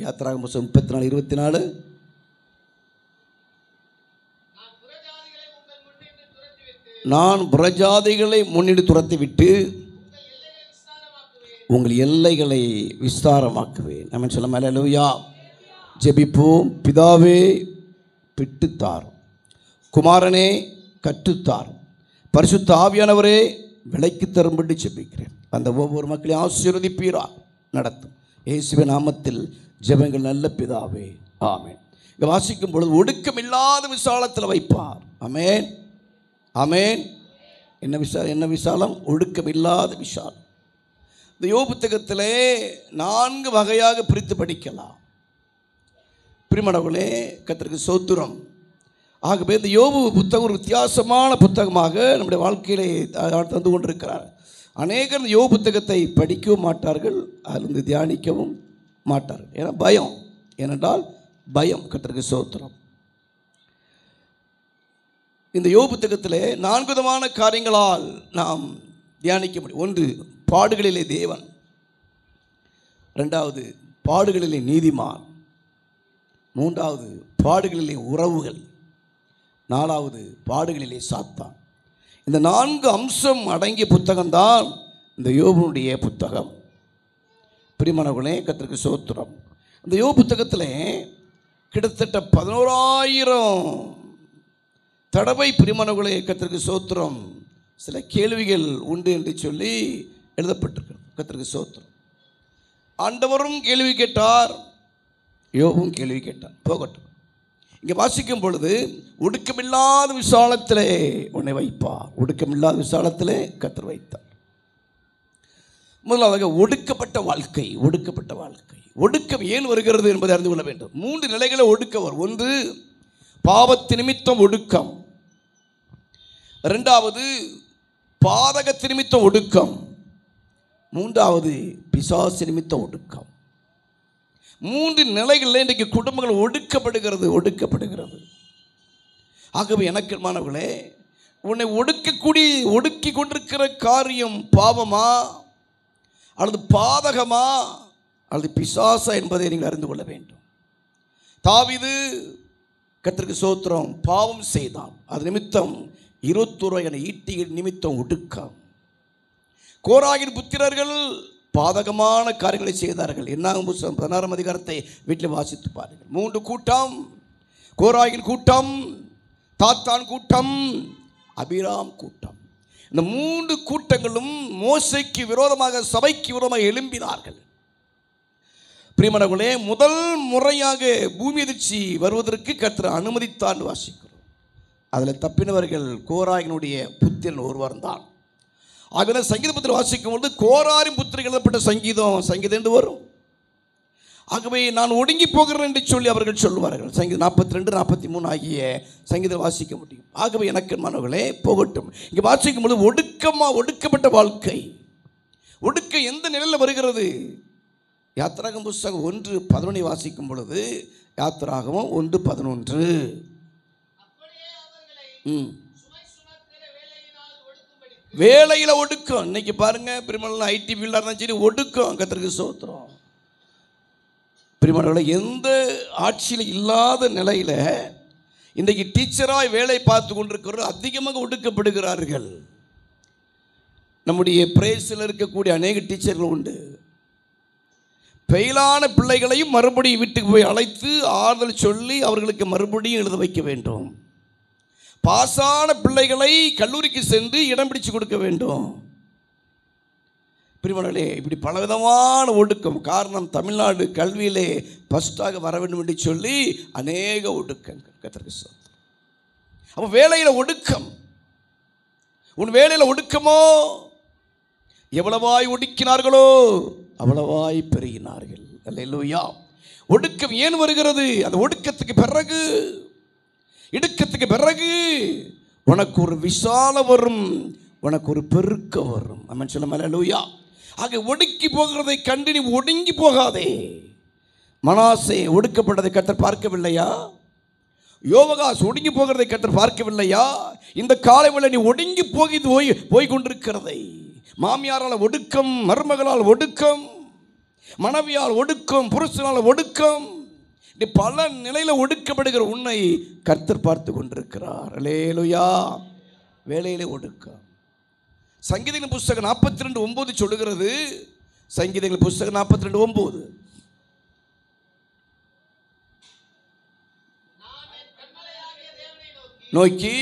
யாத்திராகமம் 34:24. நான் புறஜாதிகளை முன்னிட்டு துரத்திவிட்டு உங்கள் எல்லைகளை விஸ்தாரமாக்குவேன். நம்ம சொல்ல அல்லேலூயா. ஜெபிப்போம். பிதாவே பிட்டுத்தார், குமாரனே கற்றுத்தார், பரிசுத்த ஆவியானவரே விலைக்கு தரும்படி ஜெபிக்கிறேன். அந்த ஒவ்வொரு மக்களையும் ஆசீர்வதிப்பீரா நடத்தும் இயேசுவின் நாமத்தில் ஜெபங்கள் நல்ல பிதாவே, ஆமென். இங்கே வாசிக்கும் பொழுது ஒடுக்கம் இல்லாத விசாலத்தில் வைப்பார். ஆமென், ஆமென். என்ன விசாலம்? ஒடுக்கம் இல்லாத விசாலம். இந்த யோபு புத்தகத்திலே 4 வகையாக பிரித்து படிக்கலாம். பிரியமானவர்களே, கர்த்தருக்கு ஸ்தோத்திரம். ஆகவே இந்த யோபு புத்தகம் ஒரு வித்தியாசமான புத்தகமாக நம்முடைய வாழ்க்கையிலே தந்து கொண்டிருக்கிறார். அநேகர் இந்த யோபு புத்தகத்தை படிக்கவும் மாட்டார்கள், அதிலிருந்து தியானிக்கவும் மாட்டார்கள். ஏன்னா பயம். ஏனென்றால் பயம். கர்த்தருக்கு ஸ்தோத்திரம். இந்த யோபு புத்தகத்திலே 4 விதமான காரியங்களால் நாம் தியானிக்க முடியும். 1, பாடுகளிலே தேவன். 2வது, பாடுகளிலே நீதிமான். 3வது, பாடுகளிலே உறவுகள். 4வது, பாடுகளிலே சாத்தான். இந்த 4 அம்சம் அடங்கிய புத்தகம்தான் இந்த யோபுடைய புத்தகம். பிரியமானவர்களே, கர்த்தருக்கு ஸ்தோத்திரம். இந்த யோபு புத்தகத்தில் கிட்டத்தட்ட 11,000 தடவை, பிரியமானவர்களே, கர்த்தருக்கு ஸ்தோத்திரம், சில கேள்விகள் உண்டு என்று சொல்லி எழுதப்பட்டிருக்கிறது. கர்த்தருக்கு ஸ்தோத்திரம். ஆண்டவரும் கேள்வி கேட்டார், யோபும் கேள்வி கேட்டார். போகட்டும். இங்கே வாசிக்கும் பொழுது ஒடுக்கமில்லாத விசாலத்திலே உன்னை வைப்பார். ஒடுக்கமில்லாத விசாலத்திலே கர்த்தர் வைத்தார். முதலாவது ஒடுக்கப்பட்ட வாழ்க்கை. ஒடுக்கப்பட்ட வாழ்க்கை. ஒடுக்கம் ஏன் வருகிறது என்பதை அறிந்து கொள்ள வேண்டும். 3 நிலைகளை ஒடுக்க வரும். 1, பாவத்து நிமித்தம் ஒடுக்கம். 2வது, பாதகத்து நிமித்தம் ஒடுக்கம். 3வது, பிசாசு நிமித்தம் ஒடுக்கம். 3 நிலைகளில் இன்றைக்கு குடும்பங்கள் ஒடுக்கப்படுகிறது. ஆகவே எனக்கு மாணவர்களே, உன்னை ஒடுக்கி கொண்டிருக்கிற காரியம் பாவமா அல்லது பாதகமா அல்லது பிசாசா என்பதை நீங்கள் அறிந்து கொள்ள வேண்டும். தாவீது, கர்த்தருக்கு ஸ்தோத்திரம், பாவம் செய்தான். அது நிமித்தம் 21 ஈட்டிகள் நிமித்தம் ஒடுக்கம். கோராகின் புத்திரர்கள் பாதகமான காரியங்களை செய்தார்கள். என்னாகும் புத்தகம் 16ஆம் அதிகாரத்தை வீட்டில் வாசித்து பாருங்கள். 3 கூட்டம்: கோராகின் கூட்டம், தாத்தான் கூட்டம், அபிராம் கூட்டம். இந்த 3 கூட்டங்களும் மோசேக்கு விரோதமாக, சபைக்கு விரோதமாக எழும்பினார்கள். பிரியமானவர்களே, முதல் முறையாக பூமி அதிர்ச்சி வருவதற்கு கர்த்தர் அனுமதித்தான் வாசிக்கிறோம். அதில் தப்பினவர்கள் கோராகினுடைய புத்திரன் ஒருவர் தான். ஆகவே சங்கீத புத்திரர் வாசிக்கும் பொழுது கோராரின் புத்திரர்கள் எழுதப்பட்ட சங்கீதம் என்று வரும். ஆகவே நான் ஒடுங்கி போகிறேன் என்று சொல்லி அவர்கள் சொல்வார்கள். சங்கீதம் 42, 43 ஆகிய சங்கீதம் வாசிக்க முடியும். ஆகவே எனக்கு மாணவர்களே, போகட்டும். இங்கே வாசிக்கும் பொழுது ஒடுக்கப்பட்ட வாழ்க்கை. ஒடுக்கம் எந்த நிலையில் வருகிறது? யாத்திராகமம் புத்தகம் 1:11 வாசிக்கும் பொழுது, யாத்திராகமம் 1:11, வேலையில் ஒடுக்கம். இன்னைக்கு பாருங்க, பிரிமணம் ஐடி ஃபீல்டாக இருந்தாலும் சரி, ஒடுக்கம். கர்த்தருக்கு ஸ்தோத்திரம். பிரிமணங்களை எந்த ஆட்சியில் இல்லாத நிலையில் இன்றைக்கு டீச்சராக வேலை பார்த்து கொண்டிருக்கிறவர்கள் அதிகமாக ஒடுக்கப்படுகிறார்கள். நம்முடைய பிரேசில் இருக்கக்கூடிய அநேக டீச்சர்கள் உண்டு. ஃபெயிலான பிள்ளைகளையும் மறுபடியும் வீட்டுக்கு போய் அழைத்து ஆறுதல் சொல்லி அவர்களுக்கு மறுபடியும் எழுத வைக்க வேண்டும். பாஸான பிள்ளைகளை கல்லூரிக்கு சென்று இடம் பிடிச்சு கொடுக்க வேண்டும். பிரிவனே, இப்படி பலவிதமான ஒடுக்கம். காரணம், தமிழ்நாடு கல்வியிலே ஃபஸ்ட்டாக வர வேண்டும் என்று சொல்லி அநேக ஒடுக்கங்கள். கர்த்தருக்கு ஸ்தோத்திரம். அப்போ வேலையில் ஒடுக்கம். உன் வேலையில் ஒடுக்கமோ, எவ்வளவாய் ஒடுக்கினார்களோ அவ்வளவாய் பெருகினார்கள். அல்லேலூயா. ஒடுக்கம் ஏன் வருகிறது? அந்த ஒடுக்கத்துக்கு பிறகு, இடுக்கத்துக்கு பிறகு உனக்கு ஒரு விசாலம் வரும், உனக்கு ஒரு பெருக்க வரும். அம்மன் சொல்ல அல்லேலூயா. ஆக ஒடுக்கி போகிறதை கண்டு நீ ஒடுங்கி போகாதே. மனாசே ஒடுக்கப்பட்டதை கர்த்தர் பார்க்கவில்லையா? யோவகாஸ் ஒடுங்கி போகிறதை கர்த்தர் பார்க்கவில்லையா? இந்த காலை வேளை நீ ஒடுங்கி போய் கொண்டிருக்கிறதை, மாமியாரால் ஒடுக்கம், மருமகளால் ஒடுக்கம், மனைவியால் ஒடுக்கம், புருஷனால் ஒடுக்கம், பல நிலையில் ஒடுக்கப்படுகிற உன்னை கர்த்தர் பார்த்து கொண்டிருக்கிறார். அல்லேலூயா. வேலையிலே ஒடுக்கம். சங்கீதங்களின் புஸ்தகம் 42:9 சொல்லுகிறது. சங்கீதங்களின் புஸ்தகம் 42:9, நோக்கி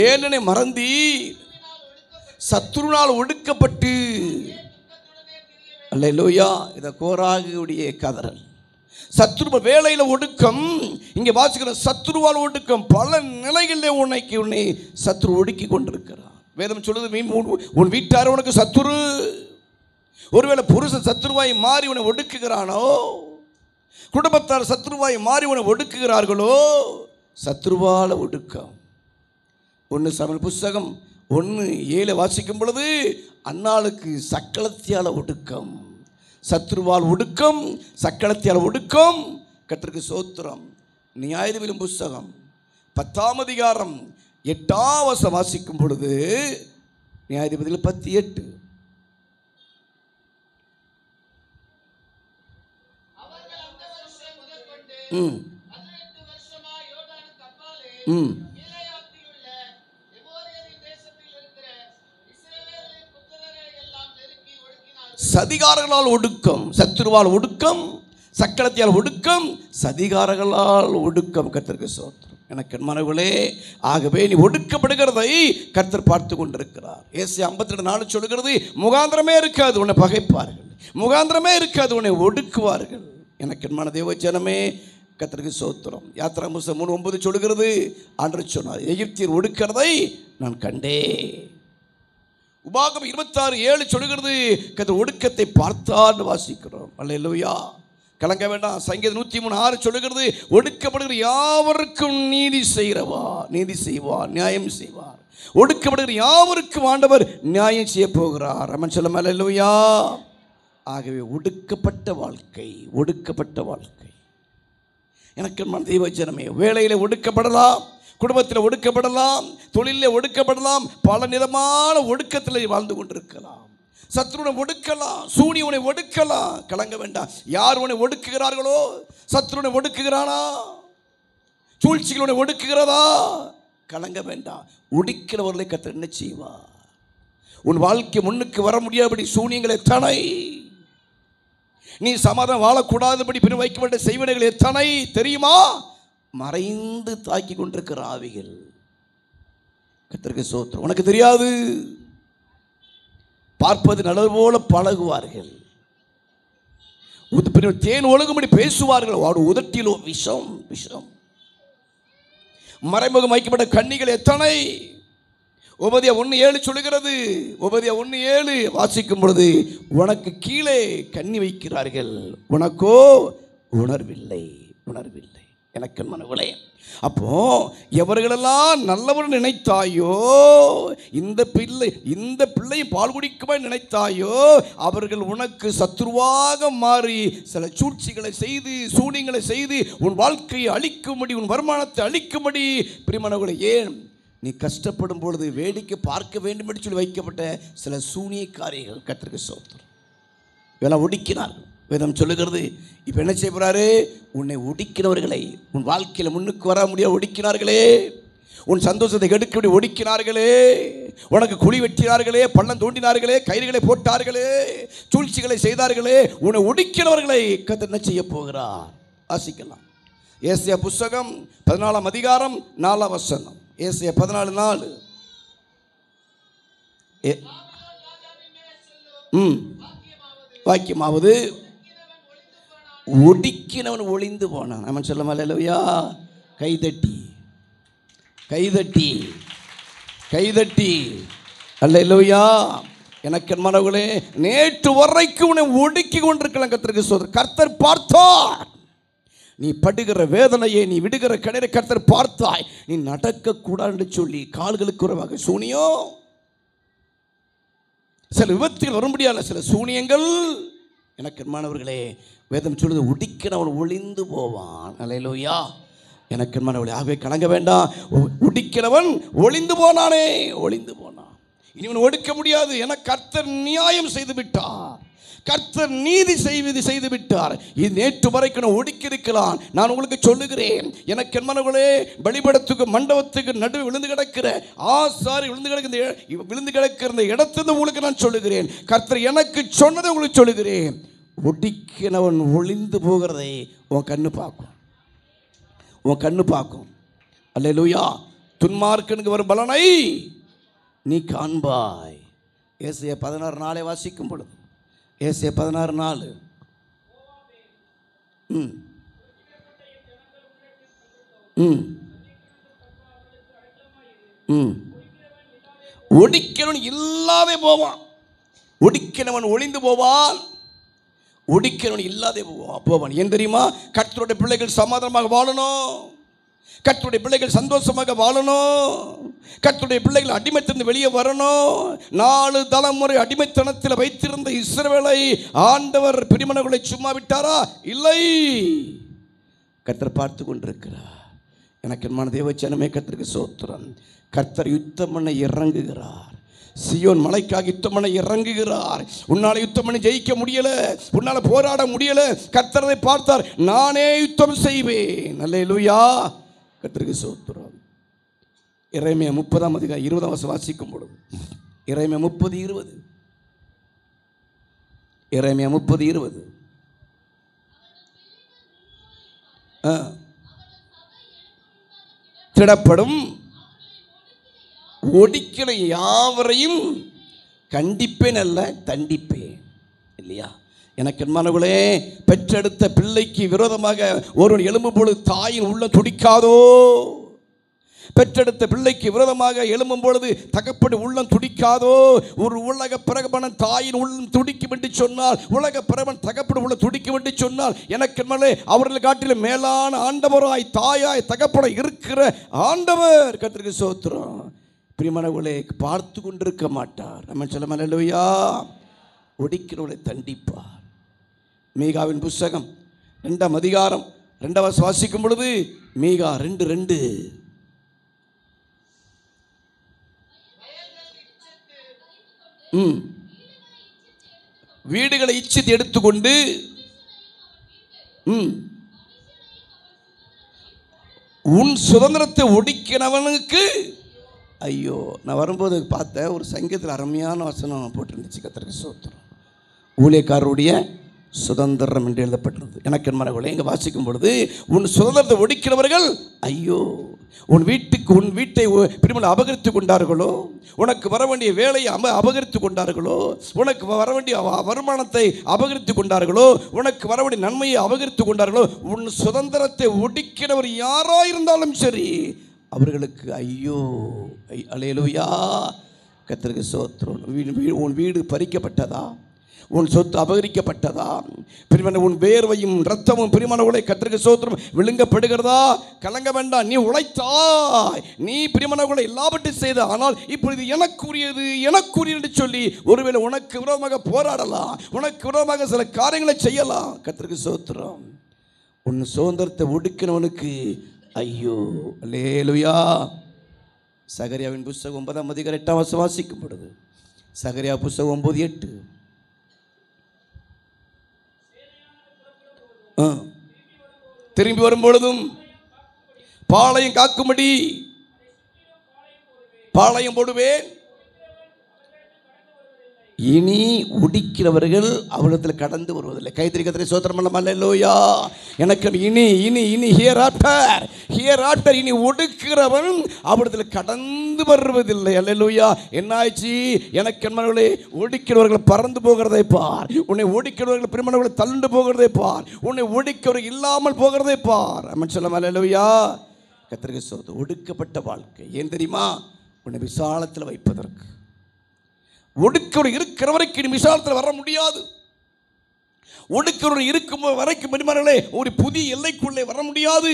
ஏன் என்னை மறந்தி சத்துருனால் ஒடுக்கப்பட்டு. அல்லேலூயா. இத கோராகுடைய கதறல். சத்ரு வேலையில் ஒடுக்கம். இங்கே வாசிக்கிற சத்ருவால் ஒடுக்கம். பல நிலைகளிலே உன்னை சத்ரு ஒடுக்கி கொண்டிருக்கிறார். வேதம் சொல்லுது, உன் வீட்டார் உனக்கு சத்துரு. ஒருவேளை புருஷன் சத்ருவாய் மாறி உன்னை ஒடுக்குகிறானோ, குடும்பத்தார் சத்ருவாய் மாறி உன்னை ஒடுக்குகிறார்களோ, சத்ருவால ஒடுக்கம். 1 சாமுவேல் புஸ்தகம் 1:7 வாசிக்கும் பொழுது, அன்னாளுக்கு சக்களத்தியால ஒடுக்கம். சத்ருவால் ஒடுக்கம், சக்களத்தியால் ஒடுக்கம். கர்த்தருக்கு ஸ்தோத்திரம். நியாயாதிபதிகளின் புஸ்தகம் 10ஆம் அதிகாரம் 8ஆம் வசனம் வாசிக்கும் பொழுது, நியாயாதிபதிகள் 10:8, சதிகாரங்களால் ஒடுக்கம். சத்துருவால் ஒடுக்கம், சக்களத்தியால் ஒடுக்கம், சதிகாரங்களால் ஒடுக்கம். கர்த்தருக்கு ஸ்தோத்திரம். எனக்கு மனங்களே, ஆகவே நீ ஒடுக்கப்படுகிறதை கர்த்தர் பார்த்து கொண்டிருக்கிறார். ஏசாயா 52:4 சொல்லுகிறது, முகாந்திரமே இருக்காது உன்னை பகைப்பார்கள், முகாந்திரமே இருக்காது உன்னை ஒடுக்குவார்கள். எனக்கு மன தேவ ஜனமே, கர்த்தருக்கு ஸ்தோத்திரம். யாத்திரா புஸ்தகம் 3:9 சொல்லுகிறது, ஆண்டவர் சொன்னார், எகிப்தியர் ஒடுக்கிறதை நான் கண்டேன். உபாகமம் 26:7 சொல்லுகிறது, கர்த்தர் ஒடுக்கத்தை பார்த்தான்னு வாசிக்கிறோம். அல்லேலூயா. கலங்க வேண்டாம். சங்கீதம் 103:6 சொல்லுகிறது, ஒடுக்கப்படுகிற யாவருக்கும் நீதி செய்வார், நியாயம் செய்வார். ஒடுக்கப்படுகிற யாவருக்கும் ஆண்டவர் நியாயம் செய்ய போகிறார். அமன் சொல்ல. அல்லேலூயா. ஆகவே ஒடுக்கப்பட்ட வாழ்க்கை, ஒடுக்கப்பட்ட வாழ்க்கை. எனக்கு மன தெய்வ ஜனமே, வேலையில் ஒடுக்கப்படலாம், குடும்பத்தில் ஒடுக்கப்படலாம், தொழிலில் ஒடுக்கப்படலாம், பல விதமான ஒடுக்கத்தில் வாழ்ந்து கொண்டிருக்கலாம். சத்ருனை ஒடுக்கலாம், சூனியனை ஒடுக்கலாம். கலங்க வேண்டாம். யார் உன்னை ஒடுக்குகிறார்களோ, சத்ருனை ஒடுக்குகிறானா, சூழ்ச்சிகளை ஒடுக்குகிறதா, கலங்க வேண்டாம். ஒடுக்கிறவர்களை கர்த்தர் என்ன செய்வார்? உன் வாழ்க்கை முன்னுக்கு வர முடியாதபடி சூனியங்கள் எத்தனை, நீ சமாதானம் வாழக்கூடாதபடி பின் வைக்கப்பட்ட செய்வனைகள் எத்தனை தெரியுமா? மறைந்து தாக்கி கொண்டிருக்கிற ஆவிகள். கர்த்தருக்கு ஸ்தோத்திரம். உனக்கு தெரியாது. பார்ப்பது நல்லது போல பழகுவார்கள், தேன் ஒழுங்கும்படி பேசுவார்கள், அவருடைய உதட்டிலோ விஷம். மறைமுகம் வைக்கப்பட்ட கண்ணிகள் எத்தனை. உபதியா 1:7 சொல்லுகிறது. உபதியா 1:7 வாசிக்கும் பொழுது, உனக்கு கீழே கண்ணி வைக்கிறார்கள், உனக்கோ உணர்வில்லை. எனக்கு மனங்களே, அப்போ எவர்களெல்லாம் நல்லவர் நினைத்தாயோ, இந்த பிள்ளை பால் குடிக்குமா நினைத்தாயோ, அவர்கள் உனக்கு சத்துருவாக மாறி சில சூழ்ச்சிகளை செய்து, சூனியங்களை செய்து உன் வாழ்க்கையை அழிக்கும்படி, உன் வருமானத்தை அழிக்கும்படி. பிரியமானவர்களே, ஏன் நீ கஷ்டப்படும் பொழுது வேடிக்கை பார்க்க வேண்டும் என்று சொல்லி வைக்கப்பட்ட சில சூனியக்காரிகள் கர்த்தருக்கு ஸ்தோத்திரம், இதெல்லாம் ஒடுக்கினார்கள். வேதம் சொல்லுகிறது, இப்போ என்ன செய்ய போறாரு? உன்னை ஒடுக்கினவர்களை, உன் வாழ்க்கையில் முன்னுக்கு வர முடியாது ஒடுக்கினார்களே, உன் சந்தோஷத்தை கெடுக்க ஒடுக்கினார்களே, உனக்கு குழி வெட்டினார்களே, பள்ளம் தோண்டினார்களே, கயிறுகளை போட்டார்களே, சூழ்ச்சிகளை செய்தார்களே, உன்னை ஒடுக்கினவர்களை கர்த்தர் என்ன செய்ய போகிறார்? வாசிக்கலாம். ஏசாயா புஸ்தகம் 14ஆம் அதிகாரம் 4ஆம் வசனம். ஏசாயா 14:4. வாக்கியமாவது, ஒடுக்கினவன் ஒளிந்து போனான். அவன் சொல்ல அல்லேலூயா. கைதட்டி அல்லேலூயா. எனக்கு மனங்களே, நேற்று வரைக்கும் உன்னை ஒடுக்கி கொண்டிருக்கலாம். கர்த்தருக்கு ஸ்தோத்திரம். கர்த்தர் பார்த்தார். நீ படுகிற வேதனையை, நீ விடுகிற கண்ணீரை கர்த்தர் பார்த்தாய். நீ நடக்கக்கூடாது சொல்லி கால்களுக்கு உறவாக சூனியம், சில விபத்துகள் வர முடியாத சில சூனியங்கள். எனக்கு மாணவர்களே, வேதம் சொல்லுது, ஒடுக்கினவன் ஒளிந்து போவான். அல்லேலூயா. எனக்கு மாணவர்களே, ஆகவே கலங்க வேண்டாம். ஒடுக்கினவன் ஒளிந்து போனான். இனி ஒடுக்க முடியாது என கர்த்தர் நியாயம் செய்து விட்டார். கர்த்தர் நீதி செய்து விட்டார். இது நேற்று வரைக்கும் நான் ஒடுக்கி இருக்கலாம். நான் உங்களுக்கு சொல்லுகிறேன், எனக்கு என்மனவர்களே, பலிபடத்துக்கு மண்டபத்துக்கு நடுவே விழுந்து கிடக்கிற ஆசாரி விழுந்து கிடக்கிற இந்த இடத்துல உங்களுக்கு நான் சொல்லுகிறேன், கர்த்தர் எனக்கு சொன்னதை உங்களுக்கு சொல்லுகிறேன். ஒடுக்கினவன் ஒளிந்து போகிறதை உன் கண்ணு பார்க்கும், உன் கண்ணு பார்க்கும். அல்லேலூயா. துன்மார்க்கனுக்கு வரும் பலனை நீ காண்பாய். ஏசாயா 16:4 வாசிக்கும் பொழுது, ஏசாயா 16:4, ஒடிக்கிறவன் இல்லாதே போவான், ஒடிக்கிறவன் ஒளிந்து போவான், ஒடிக்கிறவன் இல்லாதே போவான். ஏன் தெரியுமா? கர்த்தருடைய பிள்ளைகள் சமாதானமாக வாழணும், கர்த்தருடைய பிள்ளைகள் சந்தோஷமாக வாழணும், கர்த்தருடைய பிள்ளைகள் அடிமைத்திலிருந்து வெளியே வரணும். 4 தலைமுறை அடிமைத்தனத்தில் வைத்திருந்த இஸ்ரவேலை ஆண்டவர் பிரிமணங்களை சும்மா விட்டாரா? இல்லை, கர்த்தர் பார்த்து கொண்டிருக்கிறார். எனக்கு என்மான தேவச்சனமே, கர்த்தருக்கு ஸ்தோத்திரம். கர்த்தர் யுத்தம் பண்ண இறங்குகிறார். சியோன் மலைக்காக யுத்தம் பண்ண இறங்குகிறார். உன்னால யுத்தம் பண்ணி ஜெயிக்க முடியல, உன்னால போராட முடியல. கர்த்தரை பார்த்தார், நானே யுத்தம் செய்வேன். அல்லேலூயா. கர்த்தருக்கு ஸ்தோத்திரம். எரேமியா 30:20 வாசிக்கும் பொழுது, எரேமியா 30:20, எரேமியா 30:20, திடப்படும் ஒடிக்கிற யாவரையும் கண்டிப்பேன் அல்ல தண்டிப்பேன். இல்லையா? எனக்கு என்மானவர்களே, பெற்றெடுத்த பிள்ளைக்கு விரோதமாக ஒருவன் எழும்பும் பொழுது தாயின் உள்ளம் துடிக்காதோ? பெற்றெடுத்த பிள்ளைக்கு விரோதமாக எழும்பும் பொழுது தகப்படி உள்ளம் துடிக்காதோ? ஒரு உலக பிரகமனன் தாயின் உள்ளம் துடிக்கும் என்று சொன்னால், உலக பிரகமன் தகப்படி உள்ள துடிக்கும் என்று சொன்னால், எனக்கு என்மலே அவர்கள் காட்டிலும் மேலான ஆண்டவராய் தாயாய் தகப்பட இருக்கிற ஆண்டவர் கர்த்தருக்கு ஸ்தோத்திரம். பிரியமானவர்களே, பார்த்து கொண்டிருக்க மாட்டார். நம்ம சொல்ல அல்லேலூயா. ஒடிக்கிறவர்களை தண்டிப்பார். மீகாவின் புஸ்தகம் 2ஆம் அதிகாரம் 2 வாசிக்கும் பொழுது, மீகா 2:2, வீடுகளை இச்சித்து எடுத்துக்கொண்டு உன் சுதந்திரத்தை ஒடுக்கினவனுக்கு ஐயோ. நான் வரும்போது பார்த்தேன், ஒரு சங்கீதத்தில் அருமையான வசனம் போட்டிருந்துச்சு. கர்த்தருக்கு ஸ்தோத்திரம். ஊழியக்காரருடைய சுதந்திரம் என்று எழுதப்பட்டிருந்தது. எனக்கு என் மனங்களே, இங்கே வாசிக்கும் பொழுது, உன் சுதந்திரத்தை ஒடுக்கிறவர்கள் ஐயோ. உன் வீட்டை பிரிமலை அபகரித்து கொண்டார்களோ, உனக்கு வர வேண்டிய வேலையை அபகரித்து கொண்டார்களோ, உனக்கு வர வேண்டிய வருமானத்தை அபகரித்து கொண்டார்களோ, உனக்கு வர வேண்டிய நன்மையை அபகரித்து கொண்டார்களோ, உன் சுதந்திரத்தை ஒடுக்கிறவர் யாராயிருந்தாலும் சரி, அவர்களுக்கு ஐயோ. அல்லேலூயா. கர்த்தருக்கு ஸ்தோத்திரம். உன் வீடு பறிக்கப்பட்டதா? உன் சொத்து அபகரிக்கப்பட்டதா? பிரிமனை உன் வேர்வையும் ரத்தமும் பிரிமனவுகளை கர்த்தருக்கு ஸ்தோத்திரம் விழுங்கப்படுகிறதா? கலங்க வேண்டாம். நீ உழைத்தாய், நீ பிரிமனவுகளை எல்லாவற்றையும் செய்த. ஆனால் இப்பொழுது எனக்குரியது என்று சொல்லி ஒருவேளை உனக்கு விரோதமாக போராடலாம், உனக்கு விரோதமாக சில காரியங்களை செய்யலாம். கர்த்தருக்கு ஸ்தோத்திரம். உன் சுதந்திரத்தை ஒடுக்கினவனுக்கு ஐயோ. அல்லேலூயா. சகரியாவின் புஸ்தகம் 9ஆம் அதிகாரம் 8 வாசிக்கும் பொழுது, சகரியா புஸ்தகம் 9:8, திரும்பி வரும் பொழுதும் பாளையம் காக்கும்படி பாளையம் போடுவேன், இனி ஒடுக்கிறவர்கள் அவரிடத்தில் கடந்து வருவதில்லை. கைத்தறி கத்திரை சோத்திரம் பண்ணலாம். அல்லேலூயா. எனக்கு இனி இனி இனி ஹியர் ஆஃப்டர் இனி ஒடுக்கிறவன் அவரிடத்தில் கடந்து வருவதில்லை. அல்லேலூயா. என்னாச்சு? எனக்கு என்மனவர்களே, ஒடுக்கிறவர்கள் பறந்து போகிறதை பார். உன்னை ஒடுக்கிறவர்கள் பிரிமணவர்களை தள்ளுண்டு போகிறதை பார். உன்னை ஒடுக்கிறவர்கள் இல்லாமல் போகிறதை பார். அம்மன் சொல்லலாம். அல்லேலூயா. கத்திரிக்கை சோத்து ஒடுக்கப்பட்ட வாழ்க்கை ஏன் தெரியுமா? உன்னை விசாலத்தில் வைப்பதற்கு. ஒடுக்கிறவர் இருக்கிற வரைக்கும் நீ விசாலத்தில் வர முடியாது. ஒடுக்கிறவர் இருக்கும் வரைக்கும் பெருமானே ஒரு புதிய எல்லைக்குள்ளே வர முடியாது.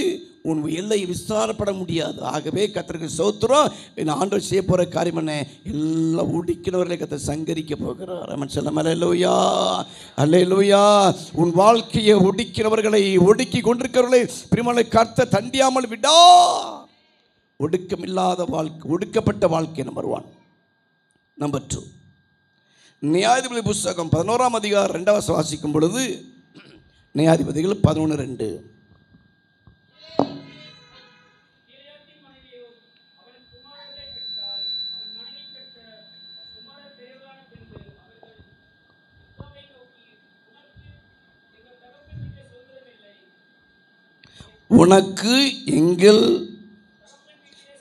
உன் எல்லை விசாரப்பட முடியாது. ஆகவே கர்த்தருக்கு ஸ்தோத்திரம். ஆண்டவர் செய்ய போகிற காரியம் என்ன? எல்லாம் ஒடுக்கிறவர்களை கர்த்தர் சங்கரிக்க போகிறார். அவன் சொல்ல அல்லேலூயா. அல்லேலூயா. உன் வாழ்க்கையை ஒடுக்கிறவர்களை, ஒடுக்கி கொண்டிருக்கிறவர்களை பிரிமலை கர்த்தர் தண்டியாமல் விடா. ஒடுக்கமில்லாத வாழ்க்கை, ஒடுக்கப்பட்ட வாழ்க்கை நம்பர் 1. நம்பர் 2, நியாயாதிபதி புஸ்தகம் 11ஆம் அதிகாரம் 2 வாசிக்கும் பொழுது, நியாயாதிபதிகள் 11:2. உனக்கு எங்கள்